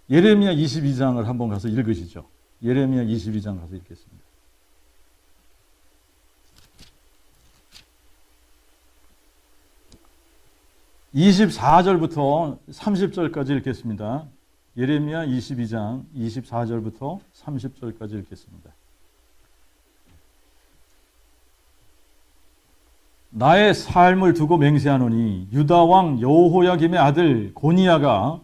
예레미야 22장을 한번 가서 읽으시죠. 예레미야 22장 가서 읽겠습니다. (24절부터) (30절까지) 읽겠습니다. 예레미야 22장 24절부터 30절까지 읽겠습니다. 나의 삶을 두고 맹세하노니 유다 왕 여호야김의 아들 고니야가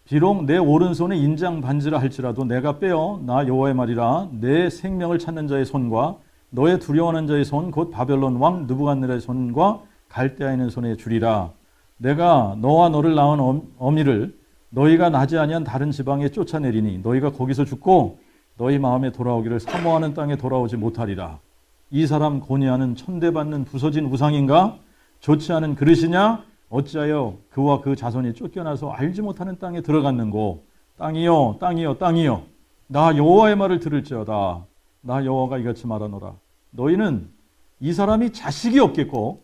비록 내 오른손에 인장 반지라 할지라도 내가 빼어 나 여호와의 말이라 내 생명을 찾는 자의 손과 너의 두려워하는 자의 손 곧 바벨론 왕 느부갓네살의 손과 갈대아 있는 손에 주리라. 내가 너와 너를 낳은 어미를 너희가 나지 아니한 다른 지방에 쫓아내리니 너희가 거기서 죽고 너희 마음에 돌아오기를 사모하는 땅에 돌아오지 못하리라. 이 사람 고니야는 천대받는 부서진 우상인가? 좋지 않은 그릇이냐? 어찌하여 그와 그 자손이 쫓겨나서 알지 못하는 땅에 들어갔는고? 땅이여 땅이여 땅이여 나 여호와의 말을 들을지어다. 나 여호와가 이같이 말하노라. 너희는 이 사람이 자식이 없겠고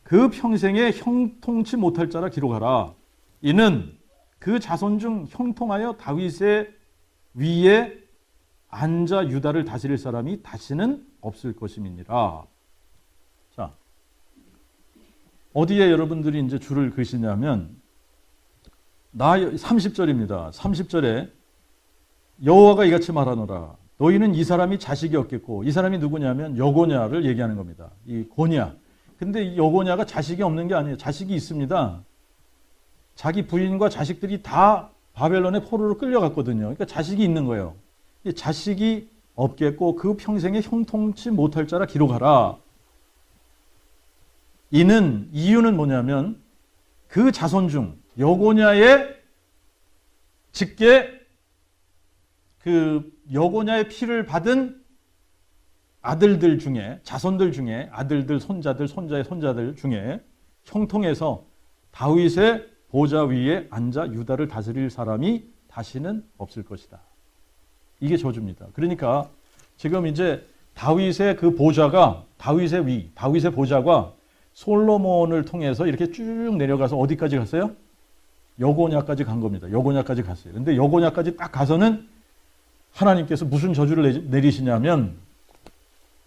그 평생에 형통치 못할 자라 기록하라. 이는 그 자손 중 형통하여 다윗의 위에 앉아 유다를 다스릴 사람이 다시는 없을 것임이니라. 자, 어디에 여러분들이 이제 줄을 그시냐면 30절입니다. 30절에 여호와가 이같이 말하노라. 너희는 이 사람이 자식이 없겠고, 이 사람이 누구냐면 여고냐를 얘기하는 겁니다. 이 고냐. 근데 이 여고냐가 자식이 없는 게 아니에요. 자식이 있습니다. 자기 부인과 자식들이 다 바벨론의 포로로 끌려갔거든요. 그러니까 자식이 있는 거예요. 자식이 없겠고 그 평생에 형통치 못할 자라 기록하라. 이유는 뭐냐면 그 자손 중 여고냐의 직계 그 여고냐의 피를 받은 아들들 중에, 자손들 중에, 아들들, 손자들, 손자의 손자들 중에 형통해서 다윗의 보좌 위에 앉아 유다를 다스릴 사람이 다시는 없을 것이다. 이게 저주입니다. 그러니까 지금 이제 다윗의 그 보좌가, 다윗의 위, 다윗의 보좌가 솔로몬을 통해서 이렇게 쭉 내려가서 어디까지 갔어요? 여고냐까지 간 겁니다. 여고냐까지 갔어요. 근데 여고냐까지 딱 가서는 하나님께서 무슨 저주를 내리시냐면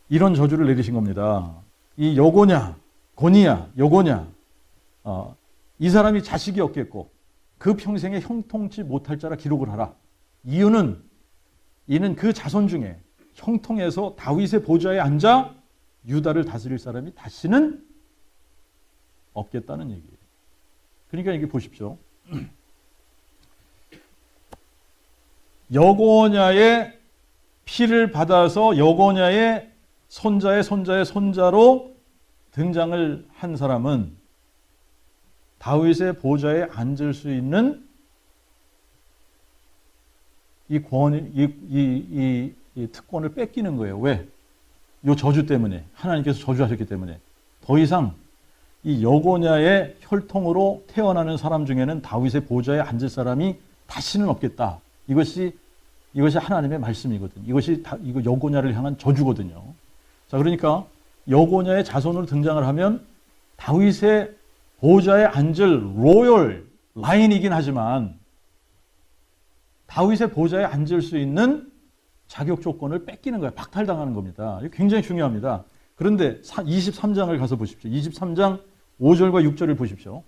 이런 저주를 내리신 겁니다. 이 여고냐, 고니야, 여고냐, 이 사람이 자식이 없겠고 그 평생에 형통치 못할 자라 기록을 하라. 이는 그 자손 중에 형통해서 다윗의 보좌에 앉아 유다를 다스릴 사람이 다시는 없겠다는 얘기예요. 그러니까 이게 보십시오. 여고냐의 피를 받아서 여고냐의 손자의 손자의 손자로 등장을 한 사람은 다윗의 보좌에 앉을 수 있는 이 특권을 뺏기는 거예요. 왜? 이 저주 때문에, 하나님께서 저주하셨기 때문에 더 이상 이 여고냐의 혈통으로 태어나는 사람 중에는 다윗의 보좌에 앉을 사람이 다시는 없겠다. 이것이 하나님의 말씀이거든요. 이거 여고냐를 향한 저주거든요. 자, 그러니까 여고냐의 자손으로 등장을 하면 다윗의 보좌에 앉을 로열 라인이긴 하지만 다윗의 보좌에 앉을 수 있는 자격 조건을 뺏기는 거예요. 박탈당하는 겁니다. 이거 굉장히 중요합니다. 그런데 23장을 가서 보십시오. 23장 5절과 6절을 보십시오.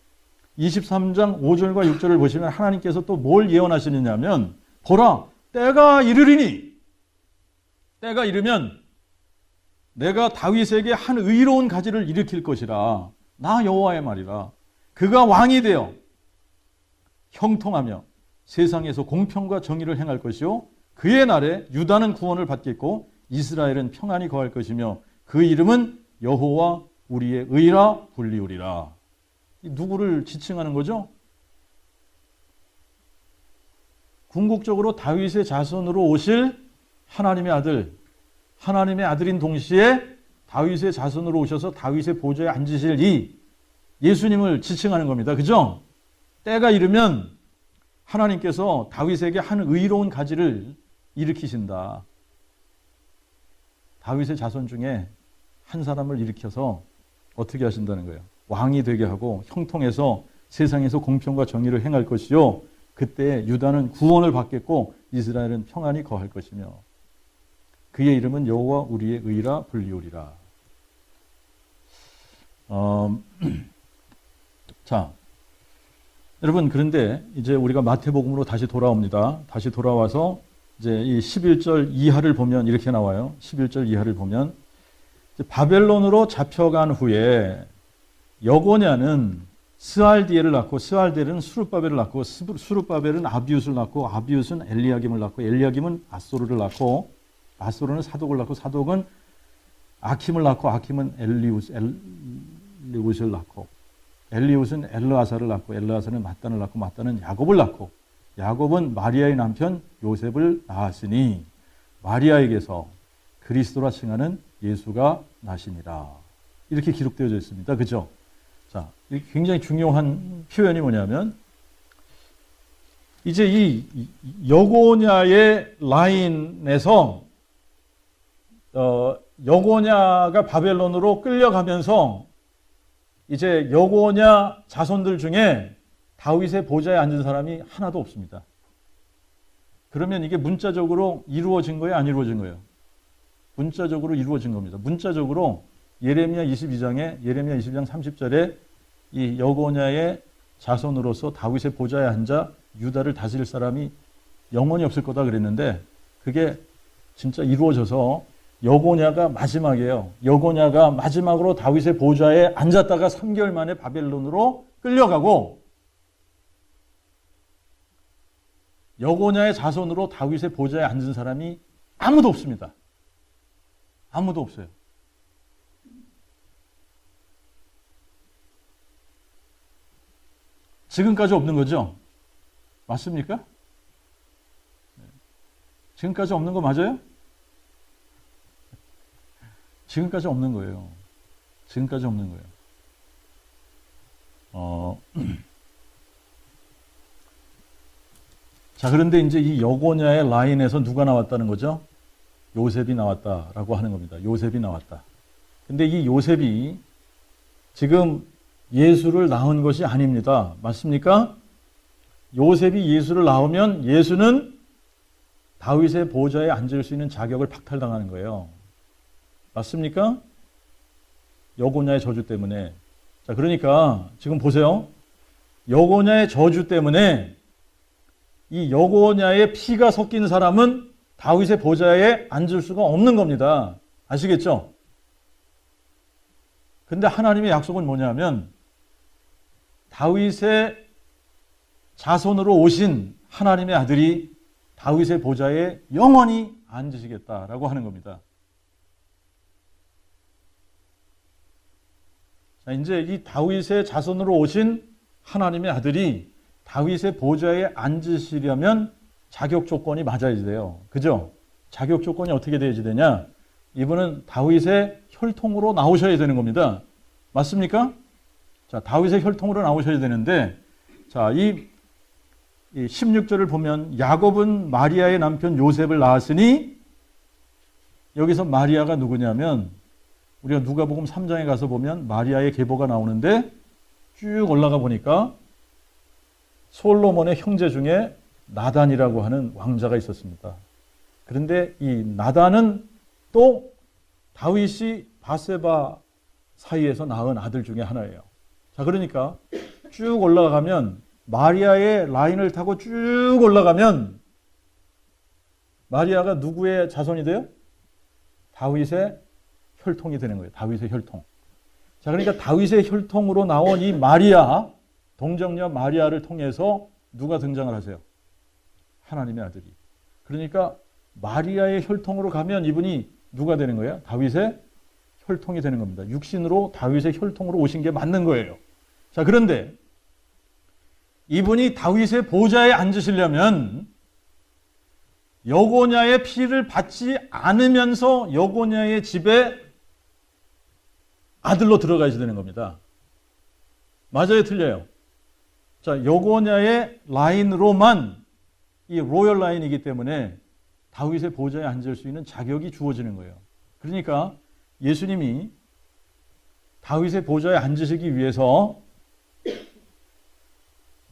23장 5절과 6절을 보시면 하나님께서 또 뭘 예언하시느냐 하면 보라, 때가 이르리니, 때가 이르면 내가 다윗에게 한 의로운 가지를 일으킬 것이라. 나 여호와의 말이라. 그가 왕이 되어 형통하며 세상에서 공평과 정의를 행할 것이요 그의 날에 유다는 구원을 받겠고 이스라엘은 평안히 거할 것이며 그 이름은 여호와 우리의 의라 불리우리라. 누구를 지칭하는 거죠? 궁극적으로 다윗의 자손으로 오실 하나님의 아들, 하나님의 아들인 동시에 다윗의 자손으로 오셔서 다윗의 보좌에 앉으실 이 예수님을 지칭하는 겁니다. 그죠? 때가 이르면 하나님께서 다윗에게 한 의로운 가지를 일으키신다. 다윗의 자손 중에 한 사람을 일으켜서 어떻게 하신다는 거예요? 왕이 되게 하고 형통해서 세상에서 공평과 정의를 행할 것이요 그때 유다는 구원을 받겠고 이스라엘은 평안히 거할 것이며 그의 이름은 여호와 우리의 의라 불리우리라. 자, 여러분, 그런데 이제 우리가 마태복음으로 다시 돌아옵니다. 다시 돌아와서 이제 이 11절 이하를 보면 이렇게 나와요. 11절 이하를 보면 바벨론으로 잡혀간 후에 여고냐는 스알디엘을 낳고 스알디엘은 수룹바벨을 낳고 수룹바벨은 아비웃을 낳고 아비웃은 엘리야김을 낳고 엘리야김은 아소르를 낳고 아소르는 사독을 낳고 사독은 아킴을 낳고 아킴은 엘리웃을 낳고 엘리웃은 엘르아사를 낳고 엘르아사는 mat단을 낳고 mat단은 야곱을 낳고 야곱은 마리아의 남편 요셉을 낳았으니 마리아에게서 그리스도라 칭하는 예수가 나시니라. 이렇게 기록되어져 있습니다. 그죠? 자, 굉장히 중요한 표현이 뭐냐면 이제 이 여고냐의 라인에서 여고냐가 바벨론으로 끌려가면서 이제 여고냐 자손들 중에 다윗의 보좌에 앉은 사람이 하나도 없습니다. 그러면 이게 문자적으로 이루어진 거예요? 안 이루어진 거예요? 문자적으로 이루어진 겁니다. 문자적으로 예레미야 22장 30절에 이 여고냐의 자손으로서 다윗의 보좌에 앉아 유다를 다스릴 사람이 영원히 없을 거다 그랬는데 그게 진짜 이루어져서 여고냐가 마지막이에요. 여고냐가 마지막으로 다윗의 보좌에 앉았다가 3개월 만에 바벨론으로 끌려가고 여고냐의 자손으로 다윗의 보좌에 앉은 사람이 아무도 없습니다. 아무도 없어요. 지금까지 없는 거죠? 맞습니까? 지금까지 없는 거 맞아요? 지금까지 없는 거예요. 지금까지 없는 거예요. 자, 그런데 이제 이 여고냐의 라인에서 누가 나왔다는 거죠? 요셉이 나왔다라고 하는 겁니다. 요셉이 나왔다. 근데 이 요셉이 지금 예수를 낳은 것이 아닙니다. 맞습니까? 요셉이 예수를 낳으면 예수는 다윗의 보좌에 앉을 수 있는 자격을 박탈당하는 거예요. 맞습니까? 여고냐의 저주 때문에. 자, 그러니까 지금 보세요. 여고냐의 저주 때문에 이 여고냐의 피가 섞인 사람은 다윗의 보좌에 앉을 수가 없는 겁니다. 아시겠죠? 근데 하나님의 약속은 뭐냐면 다윗의 자손으로 오신 하나님의 아들이 다윗의 보좌에 영원히 앉으시겠다라고 하는 겁니다. 자, 이제 이 다윗의 자손으로 오신 하나님의 아들이 다윗의 보좌에 앉으시려면 자격 조건이 맞아야 돼요. 그죠? 자격 조건이 어떻게 되어야 되냐? 이분은 다윗의 혈통으로 나오셔야 되는 겁니다. 맞습니까? 자, 다윗의 혈통으로 나오셔야 되는데, 자, 이 16절을 보면 야곱은 마리아의 남편 요셉을 낳았으니, 여기서 마리아가 누구냐면 우리가 누가복음 3장에 가서 보면 마리아의 계보가 나오는데 쭉 올라가 보니까 솔로몬의 형제 중에 나단이라고 하는 왕자가 있었습니다. 그런데 이 나단은 또 다윗이 바세바 사이에서 낳은 아들 중에 하나예요. 자, 그러니까 쭉 올라가면 마리아의 라인을 타고 쭉 올라가면 마리아가 누구의 자손이 돼요? 다윗의 혈통이 되는 거예요. 다윗의 혈통. 자, 그러니까 다윗의 혈통으로 나온 이 마리아, 동정녀 마리아를 통해서 누가 등장을 하세요? 하나님의 아들이. 그러니까 마리아의 혈통으로 가면 이분이 누가 되는 거예요? 다윗의 혈통이 되는 겁니다. 육신으로 다윗의 혈통으로 오신 게 맞는 거예요. 자, 그런데 이분이 다윗의 보좌에 앉으시려면 여고냐의 피를 받지 않으면서 여고냐의 집에 아들로 들어가야 되는 겁니다. 맞아요, 틀려요? 자, 여고냐의 라인으로만 이 로열 라인이기 때문에 다윗의 보좌에 앉을 수 있는 자격이 주어지는 거예요. 그러니까 예수님이 다윗의 보좌에 앉으시기 위해서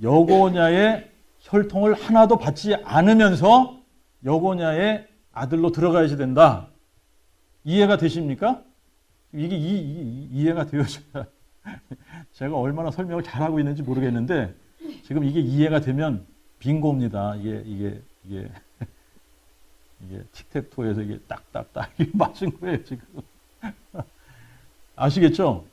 여고냐의 혈통을 하나도 받지 않으면서 여고냐의 아들로 들어가야지 된다. 이해가 되십니까? 이게 이해가 되어줘야 제가 얼마나 설명을 잘하고 있는지 모르겠는데 지금 이게 이해가 되면 빙고입니다. 이게 틱택토에서 이게 딱딱딱 이게 맞은 거예요, 지금. 아시겠죠?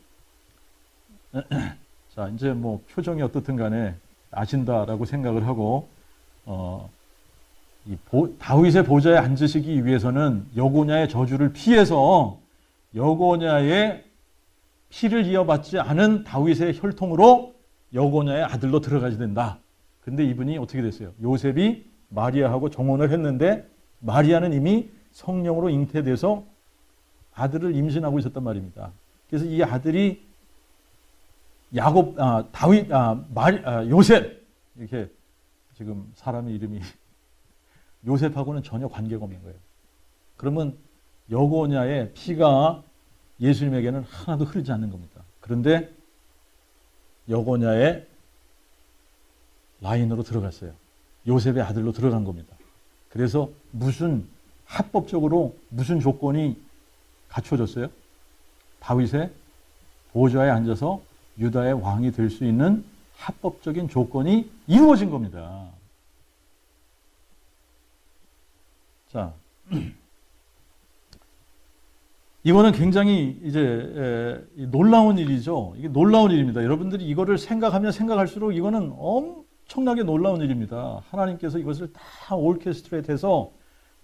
자, 이제 뭐 표정이 어떻든 간에 아신다라고 생각을 하고 다윗의 보좌에 앉으시기 위해서는 여고냐의 저주를 피해서 여고냐의 피를 이어받지 않은 다윗의 혈통으로 여고냐의 아들로 들어가야 된다. 근데 이분이 어떻게 됐어요? 요셉이 마리아하고 정혼을 했는데 마리아는 이미 성령으로 잉태돼서 아들을 임신하고 있었단 말입니다. 그래서 이 아들이 요셉, 이렇게 지금 사람의 이름이 요셉하고는 전혀 관계가 없는 거예요. 그러면 여고냐의 피가 예수님에게는 하나도 흐르지 않는 겁니다. 그런데 여고냐의 라인으로 들어갔어요. 요셉의 아들로 들어간 겁니다. 그래서 합법적으로 무슨 조건이 갖춰졌어요? 다윗의 보좌에 앉아서 유다의 왕이 될 수 있는 합법적인 조건이 이루어진 겁니다. 자, 이거는 굉장히 이제 놀라운 일이죠. 이게 놀라운 일입니다. 여러분들이 이거를 생각하면 생각할수록 이거는 엄청나게 놀라운 일입니다. 하나님께서 이것을 다 오케스트레이트해서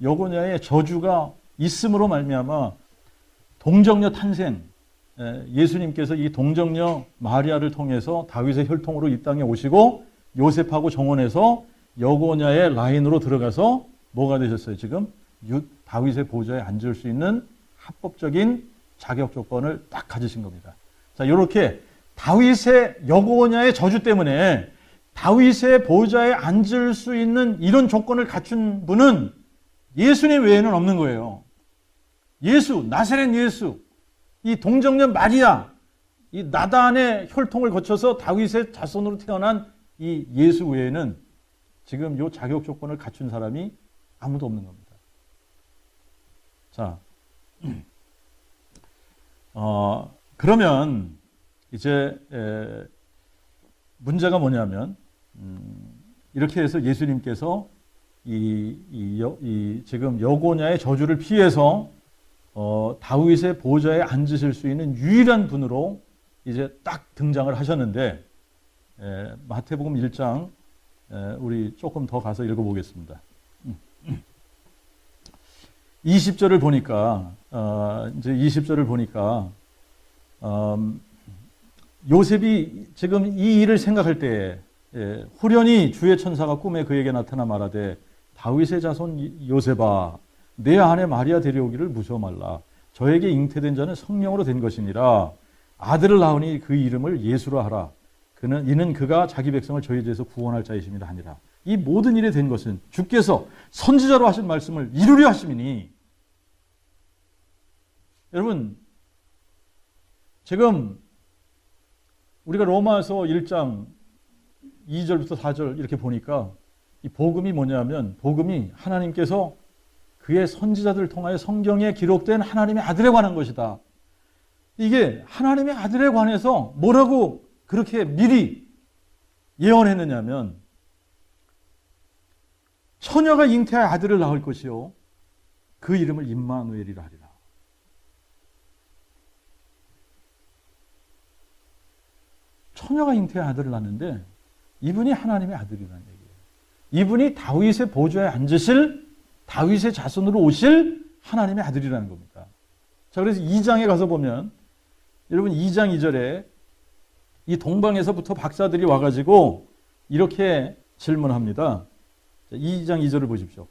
여고냐의 저주가 있음으로 말미암아 동정녀 탄생, 예수님께서 이 동정녀 마리아를 통해서 다윗의 혈통으로 이 땅에 오시고 요셉하고 정혼해서 여고냐의 라인으로 들어가서 뭐가 되셨어요? 지금 다윗의 보좌에 앉을 수 있는 합법적인 자격 조건을 딱 가지신 겁니다. 자, 이렇게 다윗의 여고냐의 저주 때문에 다윗의 보좌에 앉을 수 있는 이런 조건을 갖춘 분은 예수님 외에는 없는 거예요. 나사렛 예수, 이 동정녀 마리아, 이 나단의 혈통을 거쳐서 다윗의 자손으로 태어난 이 예수 외에는 지금 이 자격 조건을 갖춘 사람이 아무도 없는 겁니다. 자, 그러면 이제 문제가 뭐냐면 이렇게 해서 예수님께서 지금 여고냐의 저주를 피해서 다윗의 보좌에 앉으실 수 있는 유일한 분으로 이제 딱 등장을 하셨는데 마태복음 1장 우리 조금 더 가서 읽어보겠습니다. 20절을 보니까 이제 20절을 보니까 요셉이 지금 이 일을 생각할 때 후련히 주의 천사가 꿈에 그에게 나타나 말하되 다윗의 자손 요셉아 내 아내 마리아 데려오기를 무서워 말라. 저에게 잉태된 자는 성령으로 된 것이니라. 아들을 낳으니 그 이름을 예수라 하라. 이는 그가 자기 백성을 저희 죄에서 구원할 자이심이라 하니라. 이 모든 일에 된 것은 주께서 선지자로 하신 말씀을 이루려 하심이니. 여러분, 지금 우리가 로마서 1장 2절부터 4절 이렇게 보니까 이 복음이 뭐냐면, 복음이 하나님께서 그의 선지자들을 통하여 성경에 기록된 하나님의 아들에 관한 것이다. 이게 하나님의 아들에 관해서 뭐라고 그렇게 미리 예언했느냐면, 처녀가 잉태하여 아들을 낳을 것이요 그 이름을 임마누엘이라 하리라. 처녀가 잉태하여 아들을 낳는데 이분이 하나님의 아들이라는 얘기예요. 이분이 다윗의 보좌에 앉으실, 다윗의 자손으로 오실 하나님의 아들이라는 겁니다. 자, 그래서 2장에 가서 보면, 여러분 2장 2절에 이 동방에서부터 박사들이 와가지고 이렇게 질문합니다. 2장 2절을 보십시오.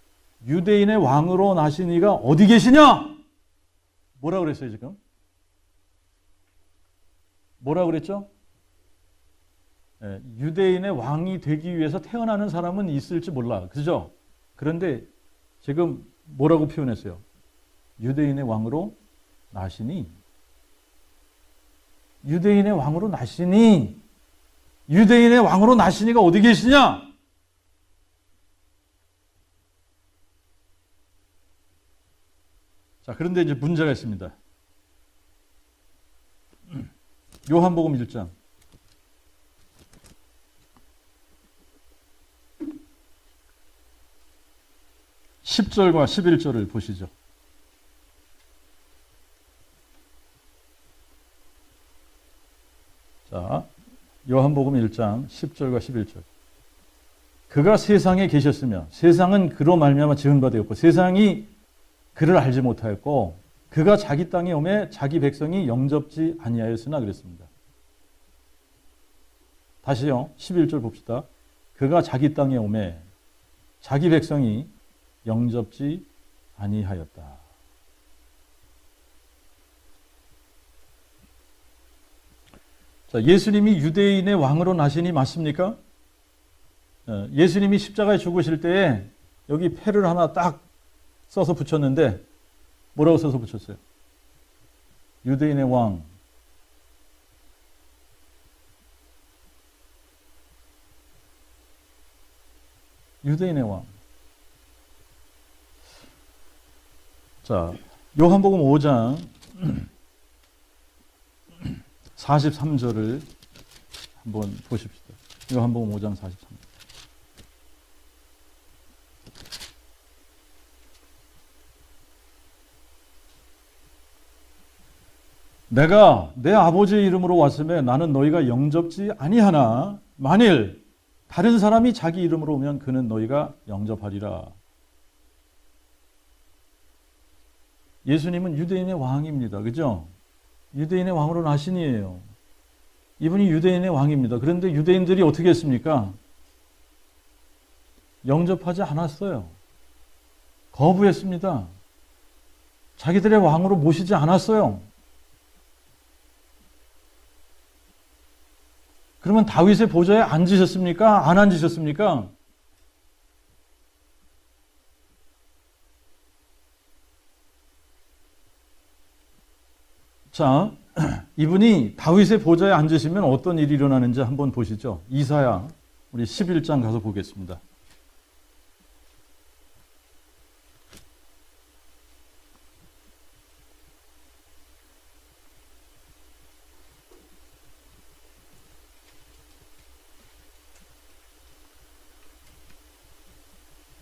유대인의 왕으로 나신 이가 어디 계시냐? 뭐라 그랬어요, 지금? 뭐라 그랬죠? 유대인의 왕이 되기 위해서 태어나는 사람은 있을지 몰라. 그죠? 그런데 지금 뭐라고 표현했어요? 유대인의 왕으로 나시니. 유대인의 왕으로 나시니. 유대인의 왕으로 나시니가 어디 계시냐? 자, 그런데 이제 문제가 있습니다. 요한복음 1장 10절과 11절을 보시죠. 자, 요한복음 1장 10절과 11절. 그가 세상에 계셨으며 세상은 그로 말미암아 지은 바 되었고 세상이 그를 알지 못하였고 그가 자기 땅에 오매 자기 백성이 영접지 아니하였으나 그랬습니다. 다시요. 11절 봅시다. 그가 자기 땅에 오매 자기 백성이 영접지 아니하였다. 자, 예수님이 유대인의 왕으로 나시니 맞습니까? 예수님이 십자가에 죽으실 때에 여기 패를 하나 딱 써서 붙였는데 뭐라고 써서 붙였어요? 유대인의 왕. 유대인의 왕. 자, 요한복음 5장 43절을 한번 보십시다. 요한복음 5장 43절. 내가 내 아버지의 이름으로 왔음에 나는 너희가 영접지 아니하나 만일 다른 사람이 자기 이름으로 오면 그는 너희가 영접하리라. 예수님은 유대인의 왕입니다. 그죠? 유대인의 왕으로 나신이에요. 이분이 유대인의 왕입니다. 그런데 유대인들이 어떻게 했습니까? 영접하지 않았어요. 거부했습니다. 자기들의 왕으로 모시지 않았어요. 그러면 다윗의 보좌에 앉으셨습니까? 안 앉으셨습니까? 자, 이분이 다윗의 보좌에 앉으시면 어떤 일이 일어나는지 한번 보시죠. 이사야 우리 11장 가서 보겠습니다.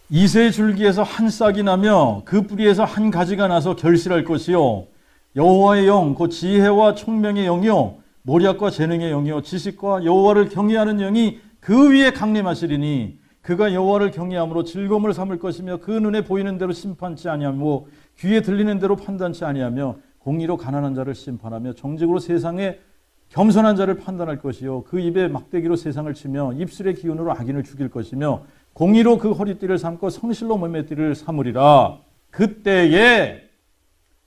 이새의 줄기에서 한 싹이 나며 그 뿌리에서 한 가지가 나서 결실할 것이요 여호와의 영 곧 지혜와 총명의 영이요 모략과 재능의 영이요 지식과 여호와를 경외하는 영이 그 위에 강림하시리니 그가 여호와를 경외함으로 즐거움을 삼을 것이며 그 눈에 보이는 대로 심판치 아니하며 귀에 들리는 대로 판단치 아니하며 공의로 가난한 자를 심판하며 정직으로 세상에 겸손한 자를 판단할 것이요 그 입에 막대기로 세상을 치며 입술의 기운으로 악인을 죽일 것이며 공의로 그 허리띠를 삼고 성실로 몸의 띠를 삼으리라. 그때에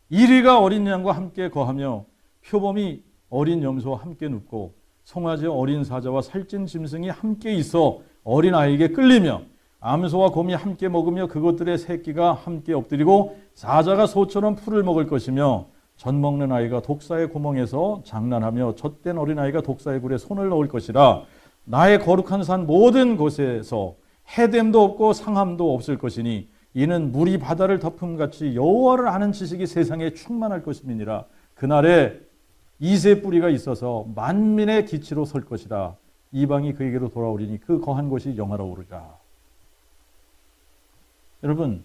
이리가 어린 양과 함께 거하며 표범이 어린 염소와 함께 눕고 송아지와 어린 사자와 살찐 짐승이 함께 있어 어린 아이에게 끌리며 암소와 곰이 함께 먹으며 그것들의 새끼가 함께 엎드리고 사자가 소처럼 풀을 먹을 것이며 젖 먹는 아이가 독사의 구멍에서 장난하며 젖된 어린 아이가 독사의 굴에 손을 넣을 것이라. 나의 거룩한 산 모든 곳에서 해됨도 없고 상함도 없을 것이니 이는 물이 바다를 덮음같이 여호와를 아는 지식이 세상에 충만할 것임이니라. 그날에 이새 뿌리가 있어서 만민의 기치로 설 것이라. 이방이 그에게로 돌아오리니 그 거한 곳이 영화로우리라. 여러분,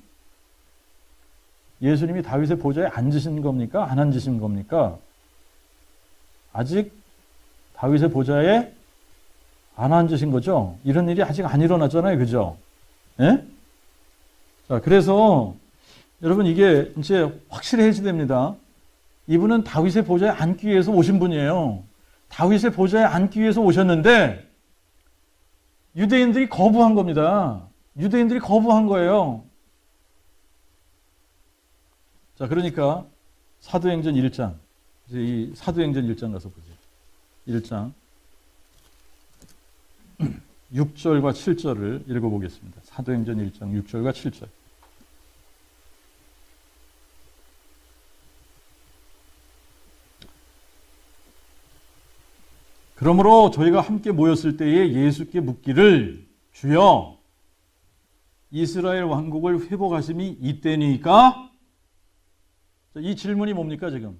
예수님이 다윗의 보좌에 앉으신 겁니까? 안 앉으신 겁니까? 아직 다윗의 보좌에 안 앉으신 거죠? 이런 일이 아직 안 일어났잖아요. 그죠? 예? 자, 그래서 여러분 이게 이제 확실해져야 됩니다. 이분은 다윗의 보좌에 앉기 위해서 오신 분이에요. 다윗의 보좌에 앉기 위해서 오셨는데 유대인들이 거부한 겁니다. 유대인들이 거부한 거예요. 자, 그러니까 사도행전 1장, 이제 이 사도행전 1장 가서 보죠. 1장 6절과 7절을 읽어보겠습니다. 사도행전 1장 6절과 7절. 그러므로 저희가 함께 모였을 때에 예수께 묻기를 주여 이스라엘 왕국을 회복하심이 이때니까? 이 질문이 뭡니까 지금?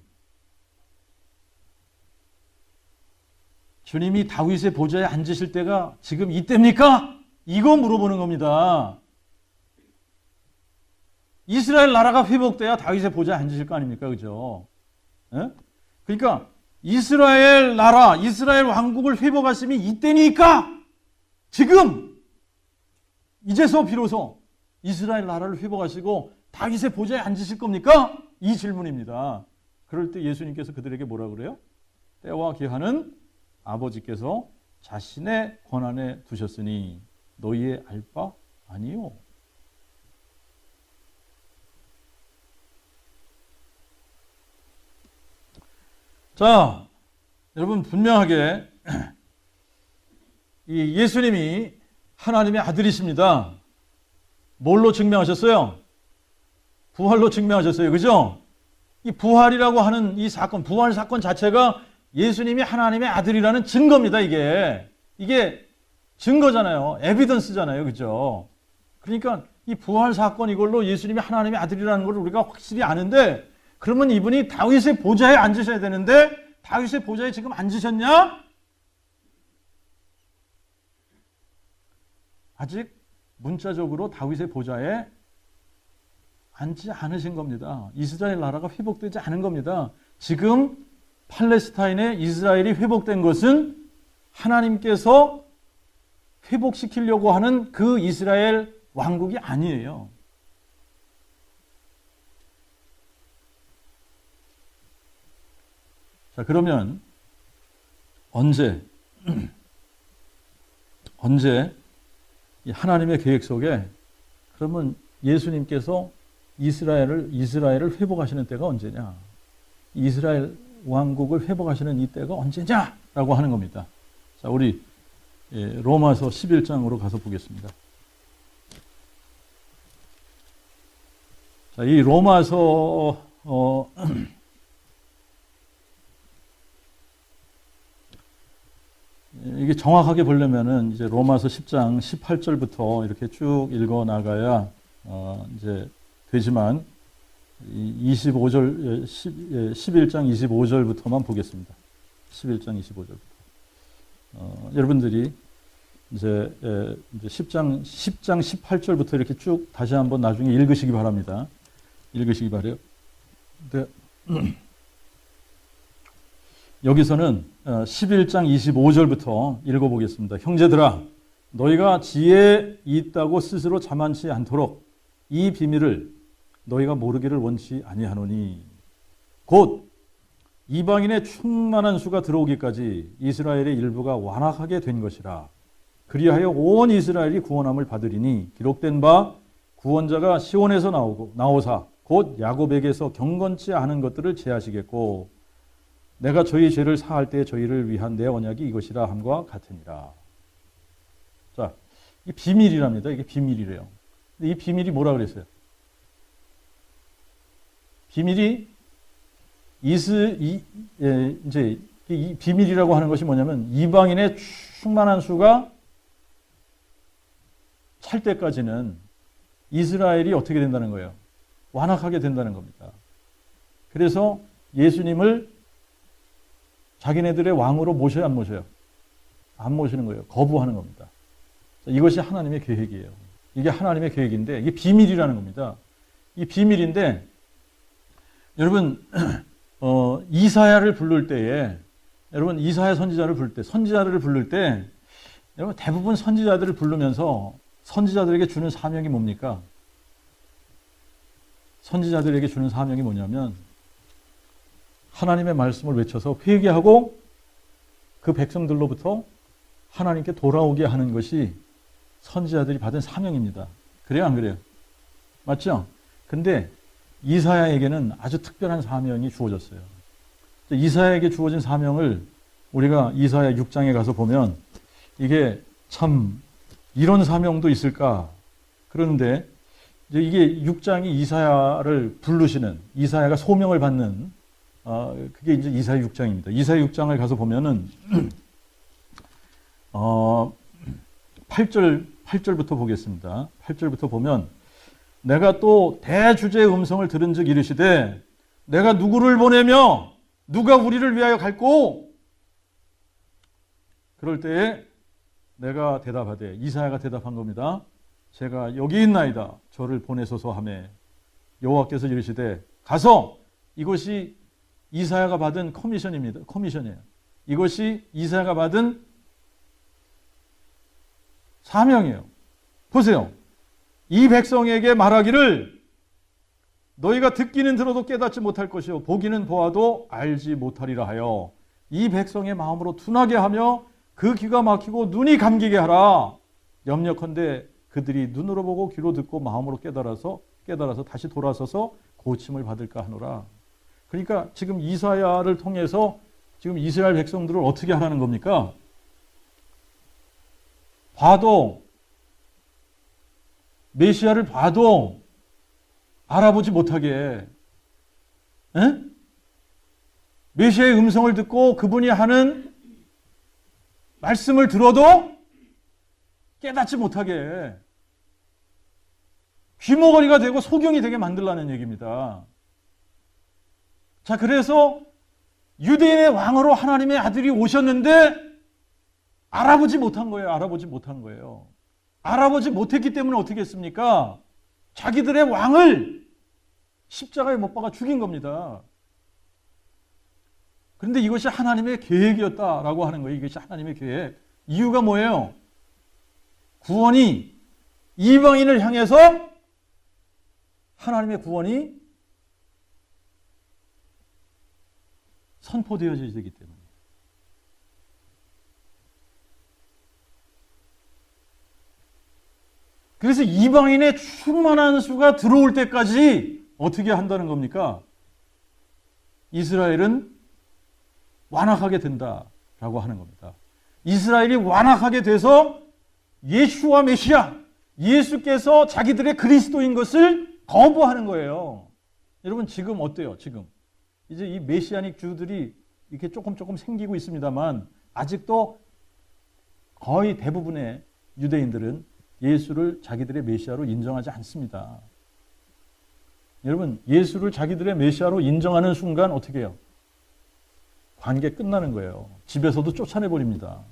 주님이 다윗의 보좌에 앉으실 때가 지금 이때입니까? 이거 물어보는 겁니다. 이스라엘 나라가 회복돼야 다윗의 보좌에 앉으실 거 아닙니까? 그죠? 예? 그러니까 이스라엘 나라, 이스라엘 왕국을 회복하심이 이때니까 지금 이제서 비로소 이스라엘 나라를 회복하시고 다윗의 보좌에 앉으실 겁니까? 이 질문입니다. 그럴 때 예수님께서 그들에게 뭐라 그래요? 때와 기한은 아버지께서 자신의 권한에 두셨으니 너희의 알 바 아니요. 자, 여러분 분명하게 이 예수님이 하나님의 아들이십니다. 뭘로 증명하셨어요? 부활로 증명하셨어요. 그죠? 이 부활이라고 하는 이 사건, 부활 사건 자체가 예수님이 하나님의 아들이라는 증거입니다. 이게 증거잖아요. 에비던스잖아요. 그죠? 그러니까 이 부활 사건 이걸로 예수님이 하나님의 아들이라는 걸 우리가 확실히 아는데, 그러면 이분이 다윗의 보좌에 앉으셔야 되는데 다윗의 보좌에 지금 앉으셨냐? 아직 문자적으로 다윗의 보좌에 앉지 않으신 겁니다. 이스라엘 나라가 회복되지 않은 겁니다. 지금 팔레스타인의 이스라엘이 회복된 것은 하나님께서 회복시키려고 하는 그 이스라엘 왕국이 아니에요. 자, 그러면 언제 이 하나님의 계획 속에 그러면 예수님께서 이스라엘을 회복하시는 때가 언제냐? 이스라엘 왕국을 회복하시는 이 때가 언제냐라고 하는 겁니다. 자, 우리 로마서 11장으로 가서 보겠습니다. 자, 이 로마서 이게 정확하게 보려면은 이제 로마서 10장 18절부터 이렇게 쭉 읽어 나가야 이제 되지만 25절 11장 25절부터만 보겠습니다. 11장 25절부터. 여러분들이 이제 10장 18절부터 이렇게 쭉 다시 한번 나중에 읽으시기 바랍니다. 읽으시기 바래요. 근데 여기서는 11장 25절부터 읽어보겠습니다. 형제들아, 너희가 지혜에 있다고 스스로 자만치 않도록 이 비밀을 너희가 모르기를 원치 아니하노니 곧 이방인의 충만한 수가 들어오기까지 이스라엘의 일부가 완악하게 된 것이라. 그리하여 온 이스라엘이 구원함을 받으리니 기록된 바 구원자가 시온에서 나오사 곧 야곱에게서 경건치 않은 것들을 제하시겠고 내가 저희 죄를 사할 때 저희를 위한 내 언약이 이것이라 함과 같으니라. 자, 이 비밀이랍니다. 이게 비밀이래요. 근데 이 비밀이 뭐라 그랬어요? 비밀이 이제 이 비밀이라고 하는 것이 뭐냐면 이방인의 충만한 수가 찰 때까지는 이스라엘이 어떻게 된다는 거예요? 완악하게 된다는 겁니다. 그래서 예수님을 자기네들의 왕으로 모셔야 안 모셔요? 안 모시는 거예요. 거부하는 겁니다. 이것이 하나님의 계획이에요. 이게 하나님의 계획인데 이게 비밀이라는 겁니다. 이 비밀인데 여러분 이사야를 부를 때에 여러분 이사야 선지자를 부를 때 선지자들을 부를 때 여러분 대부분 선지자들을 부르면서 선지자들에게 주는 사명이 뭡니까? 선지자들에게 주는 사명이 뭐냐면 하나님의 말씀을 외쳐서 회개하고 그 백성들로부터 하나님께 돌아오게 하는 것이 선지자들이 받은 사명입니다. 그래요, 안 그래요? 맞죠? 근데 이사야에게는 아주 특별한 사명이 주어졌어요. 이사야에게 주어진 사명을 우리가 이사야 6장에 가서 보면 이게 참 이런 사명도 있을까? 그런데 이게 6장이 이사야를 부르시는 이사야가 소명을 받는 그게 이제 이사야 6장입니다. 이사야 6장을 가서 보면은 8절부터 보겠습니다. 8절부터 보면 내가 또 대주제의 음성을 들은즉 이르시되 내가 누구를 보내며 누가 우리를 위하여 갈꼬? 그럴 때에 내가 대답하되 이사야가 대답한 겁니다. 제가 여기 있나이다. 저를 보내소서 하매 여호와께서 이르시되 가서 이것이 이사야가 받은 커미션입니다. 커미션이에요. 이것이 이사야가 받은 사명이에요. 보세요. 이 백성에게 말하기를 너희가 듣기는 들어도 깨닫지 못할 것이요 보기는 보아도 알지 못하리라 하여 이 백성의 마음으로 둔하게 하며 그 귀가 막히고 눈이 감기게 하라. 염려컨대 그들이 눈으로 보고 귀로 듣고 마음으로 깨달아서 다시 돌아서서 고침을 받을까 하노라. 그러니까 지금 이사야를 통해서 지금 이스라엘 백성들을 어떻게 하라는 겁니까? 봐도 메시아를 봐도 알아보지 못하게 메시아의 음성을 듣고 그분이 하는 말씀을 들어도 깨닫지 못하게 귀머거리가 되고 소경이 되게 만들라는 얘기입니다. 자, 그래서 유대인의 왕으로 하나님의 아들이 오셨는데 알아보지 못한 거예요. 알아보지 못한 거예요. 알아보지 못했기 때문에 어떻게 했습니까? 자기들의 왕을 십자가에 못 박아 죽인 겁니다. 그런데 이것이 하나님의 계획이었다라고 하는 거예요. 이것이 하나님의 계획. 이유가 뭐예요? 구원이 이방인을 향해서 하나님의 구원이 선포되어져야 되기 때문에. 그래서 이방인의 충만한 수가 들어올 때까지 어떻게 한다는 겁니까? 이스라엘은 완악하게 된다라고 하는 겁니다. 이스라엘이 완악하게 돼서 예수와 메시아, 예수께서 자기들의 그리스도인 것을 거부하는 거예요. 여러분 지금 어때요? 지금 이제 이 메시아닉 주들이 이렇게 조금 생기고 있습니다만 아직도 거의 대부분의 유대인들은 예수를 자기들의 메시아로 인정하지 않습니다. 여러분 예수를 자기들의 메시아로 인정하는 순간 어떻게 해요? 관계 끝나는 거예요. 집에서도 쫓아내버립니다.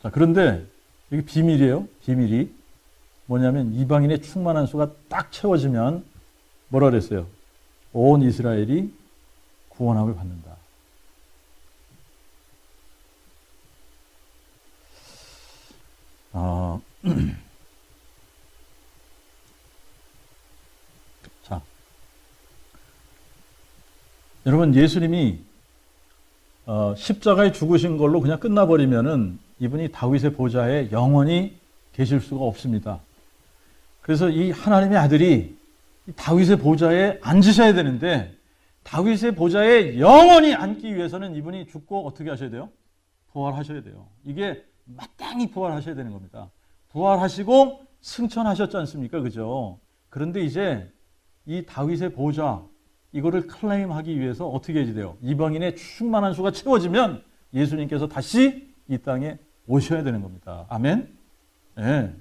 자, 그런데 이게 비밀이에요. 비밀이 뭐냐면 이방인의 충만한 수가 딱 채워지면 뭐라 그랬어요? 온 이스라엘이 구원함을 받는다. 자, 여러분 예수님이 십자가에 죽으신 걸로 그냥 끝나버리면은 이분이 다윗의 보좌에 영원히 계실 수가 없습니다. 그래서 이 하나님의 아들이 다윗의 보좌에 앉으셔야 되는데 다윗의 보좌에 영원히 앉기 위해서는 이분이 죽고 어떻게 하셔야 돼요? 부활하셔야 돼요. 이게 마땅히 부활하셔야 되는 겁니다. 부활하시고 승천하셨지 않습니까? 그죠? 그런데 이제 이 다윗의 보좌 이거를 클레임하기 위해서 어떻게 해야 돼요? 이방인의 충만한 수가 채워지면 예수님께서 다시 이 땅에 오셔야 되는 겁니다. 아멘? 네.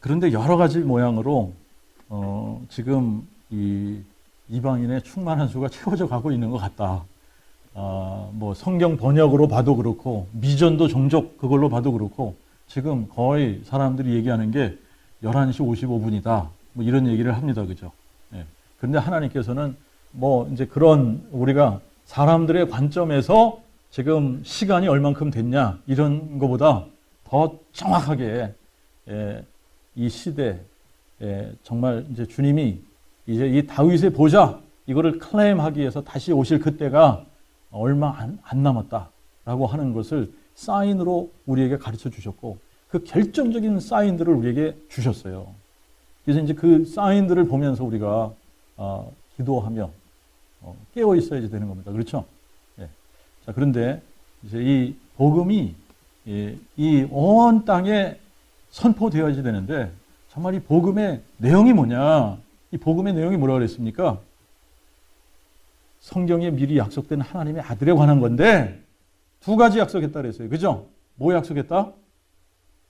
그런데 여러 가지 모양으로 지금 이 이방인의 충만한 수가 채워져 가고 있는 것 같다. 뭐 성경 번역으로 봐도 그렇고 미전도 종족 그걸로 봐도 그렇고 지금 거의 사람들이 얘기하는 게 11시 55분이다. 뭐 이런 얘기를 합니다. 그죠? 예. 그런데 하나님께서는 뭐 이제 그런 우리가 사람들의 관점에서 지금 시간이 얼만큼 됐냐 이런 것보다 더 정확하게 이 시대 정말 이제 주님이 이제 이 다윗의 보좌 이거를 클레임하기 위해서 다시 오실 그때가 얼마 안 남았다라고 하는 것을 사인으로 우리에게 가르쳐 주셨고 그 결정적인 사인들을 우리에게 주셨어요. 그래서 이제 그 사인들을 보면서 우리가 기도하며 깨어 있어야지 되는 겁니다. 그렇죠? 예. 자, 그런데 이제 이 복음이 이 온 땅에 선포되어야지 되는데 정말 이 복음의 내용이 뭐냐? 이 복음의 내용이 뭐라고 그랬습니까? 성경에 미리 약속된 하나님의 아들에 관한 건데 두 가지 약속했다 그랬어요. 그죠? 뭐 약속했다?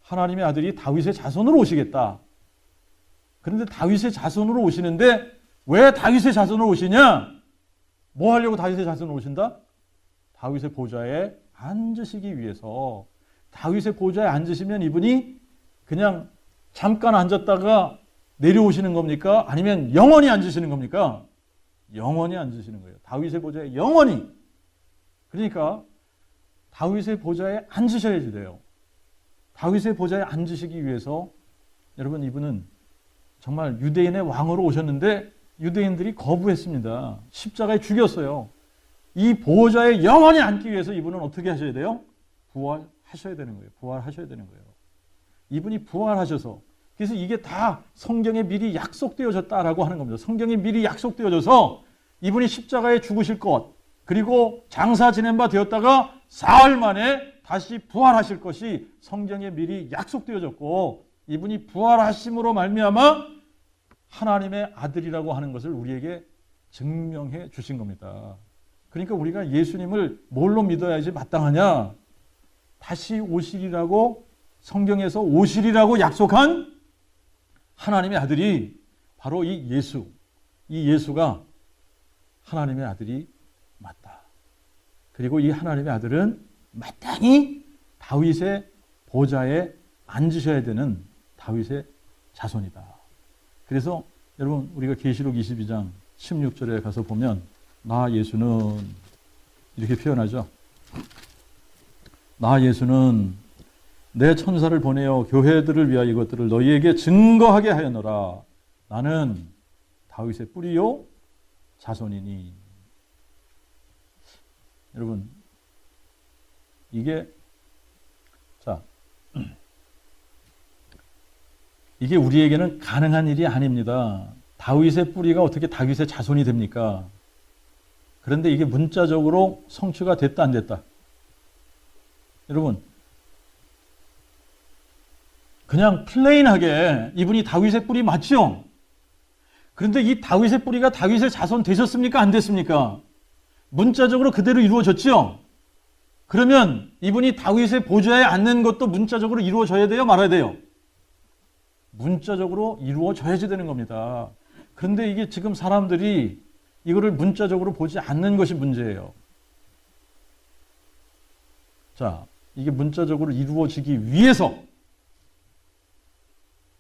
하나님의 아들이 다윗의 자손으로 오시겠다. 그런데 다윗의 자손으로 오시는데 왜 다윗의 자손으로 오시냐? 뭐 하려고 다윗의 자손으로 오신다? 다윗의 보좌에 앉으시기 위해서. 다윗의 보좌에 앉으시면 이분이 그냥 잠깐 앉았다가 내려오시는 겁니까? 아니면 영원히 앉으시는 겁니까? 영원히 앉으시는 거예요. 다윗의 보좌에 영원히. 그러니까 다윗의 보좌에 앉으셔야지 돼요. 다윗의 보좌에 앉으시기 위해서 여러분 이분은 정말 유대인의 왕으로 오셨는데 유대인들이 거부했습니다. 십자가에 죽였어요. 이 보좌에 영원히 앉기 위해서 이분은 어떻게 하셔야 돼요? 부활하셔야 되는 거예요. 부활하셔야 되는 거예요. 이분이 부활하셔서 그래서 이게 다 성경에 미리 약속되어졌다라고 하는 겁니다. 성경에 미리 약속되어져서 이분이 십자가에 죽으실 것 그리고 장사 지낸 바 되었다가 사흘 만에 다시 부활하실 것이 성경에 미리 약속되어졌고 이분이 부활하심으로 말미암아 하나님의 아들이라고 하는 것을 우리에게 증명해 주신 겁니다. 그러니까 우리가 예수님을 뭘로 믿어야지 마땅하냐? 다시 오시리라고 성경에서 오시리라고 약속한 하나님의 아들이 바로 이 예수가 하나님의 아들이 맞다. 그리고 이 하나님의 아들은 마땅히 다윗의 보좌에 앉으셔야 되는 다윗의 자손이다. 그래서 여러분 우리가 계시록 22장 16절에 가서 보면 나 예수는 이렇게 표현하죠. 나 예수는 내 천사를 보내어 교회들을 위하여 이것들을 너희에게 증거하게 하였노라. 나는 다윗의 뿌리요 자손이니. 여러분 이게 우리에게는 가능한 일이 아닙니다. 다윗의 뿌리가 어떻게 다윗의 자손이 됩니까? 그런데 이게 문자적으로 성취가 됐다 안 됐다? 여러분 그냥 플레인하게 이분이 다윗의 뿌리 맞죠? 그런데 이 다윗의 뿌리가 다윗의 자손 되셨습니까? 안 됐습니까? 문자적으로 그대로 이루어졌죠? 그러면 이분이 다윗의 보좌에 앉는 것도 문자적으로 이루어져야 돼요? 말아야 돼요? 문자적으로 이루어져야지 되는 겁니다. 그런데 이게 지금 사람들이 이거를 문자적으로 보지 않는 것이 문제예요. 자, 이게 문자적으로 이루어지기 위해서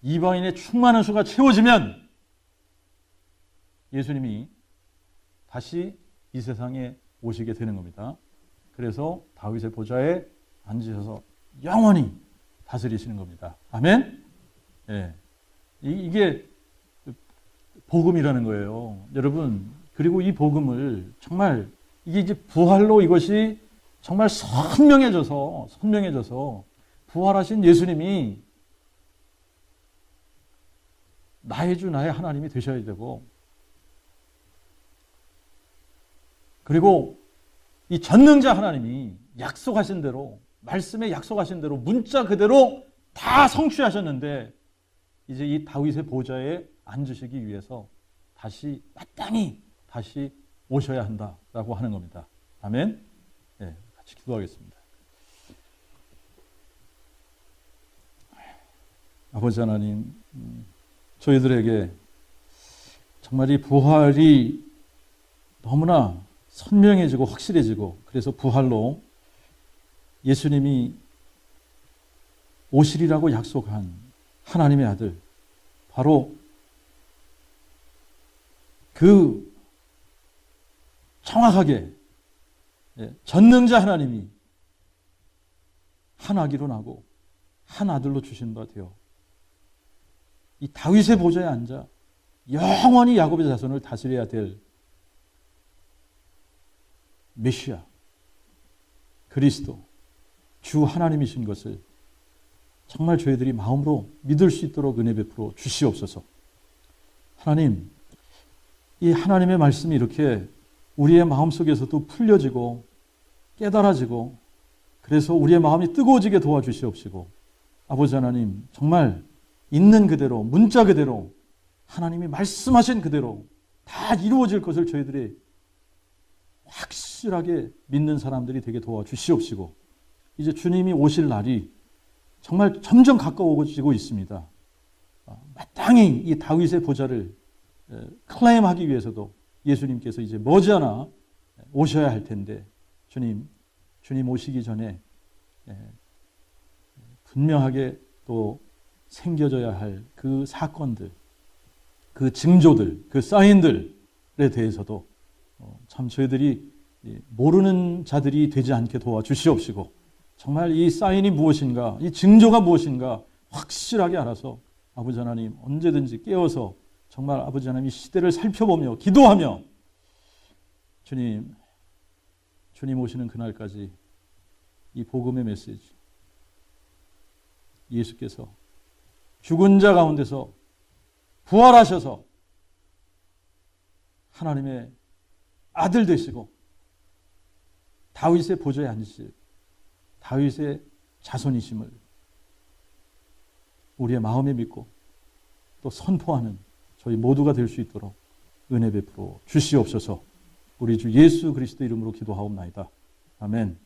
이방인의 충만한 수가 채워지면 예수님이 다시 이 세상에 오시게 되는 겁니다. 그래서 다윗의 보좌에 앉으셔서 영원히 다스리시는 겁니다. 아멘? 예. 이게 복음이라는 거예요. 여러분, 그리고 이 복음을 정말 이게 이제 부활로 이것이 정말 선명해져서 부활하신 예수님이 나의 주 나의 하나님이 되셔야 되고, 그리고 이 전능자 하나님이 약속하신 대로, 말씀에 약속하신 대로 문자 그대로 다 성취하셨는데 이제 이 다윗의 보좌에 앉으시기 위해서 마땅히 다시 오셔야 한다라고 하는 겁니다. 아멘. 네, 같이 기도하겠습니다. 아버지 하나님, 저희들에게 정말 이 부활이 너무나 선명해지고 확실해지고, 그래서 부활로 예수님이 오시리라고 약속한 하나님의 아들, 바로 그 정확하게 전능자 하나님이 한 아기로 나고 한 아들로 주신 바 되어 이 다윗의 보좌에 앉아 영원히 야곱의 자손을 다스려야 될 메시아 그리스도 주 하나님이신 것을 정말 저희들이 마음으로 믿을 수 있도록 은혜 베풀어 주시옵소서. 하나님, 이 하나님의 말씀이 이렇게 우리의 마음속에서도 풀려지고 깨달아지고, 그래서 우리의 마음이 뜨거워지게 도와주시옵시고, 아버지 하나님, 정말 있는 그대로, 문자 그대로, 하나님이 말씀하신 그대로 다 이루어질 것을 저희들이 확실하게 믿는 사람들이 되게 도와주시옵시고, 이제 주님이 오실 날이 정말 점점 가까워지고 있습니다. 마땅히 이 다윗의 보좌를 클레임하기 위해서도 예수님께서 이제 머지않아 오셔야 할 텐데, 주님 오시기 전에 분명하게 또 생겨져야 할 그 사건들, 그 징조들, 그 사인들에 대해서도 참 저희들이 모르는 자들이 되지 않게 도와주시옵시고, 정말 이 사인이 무엇인가, 이 징조가 무엇인가 확실하게 알아서 아버지 하나님 언제든지 깨어서 정말 아버지 하나님 이 시대를 살펴보며 기도하며 주님 오시는 그날까지 이 복음의 메시지, 예수께서 죽은 자 가운데서 부활하셔서 하나님의 아들 되시고 다윗의 보좌에 앉으실 다윗의 자손이심을 우리의 마음에 믿고 또 선포하는 저희 모두가 될 수 있도록 은혜 베풀어 주시옵소서. 우리 주 예수 그리스도 이름으로 기도하옵나이다. 아멘.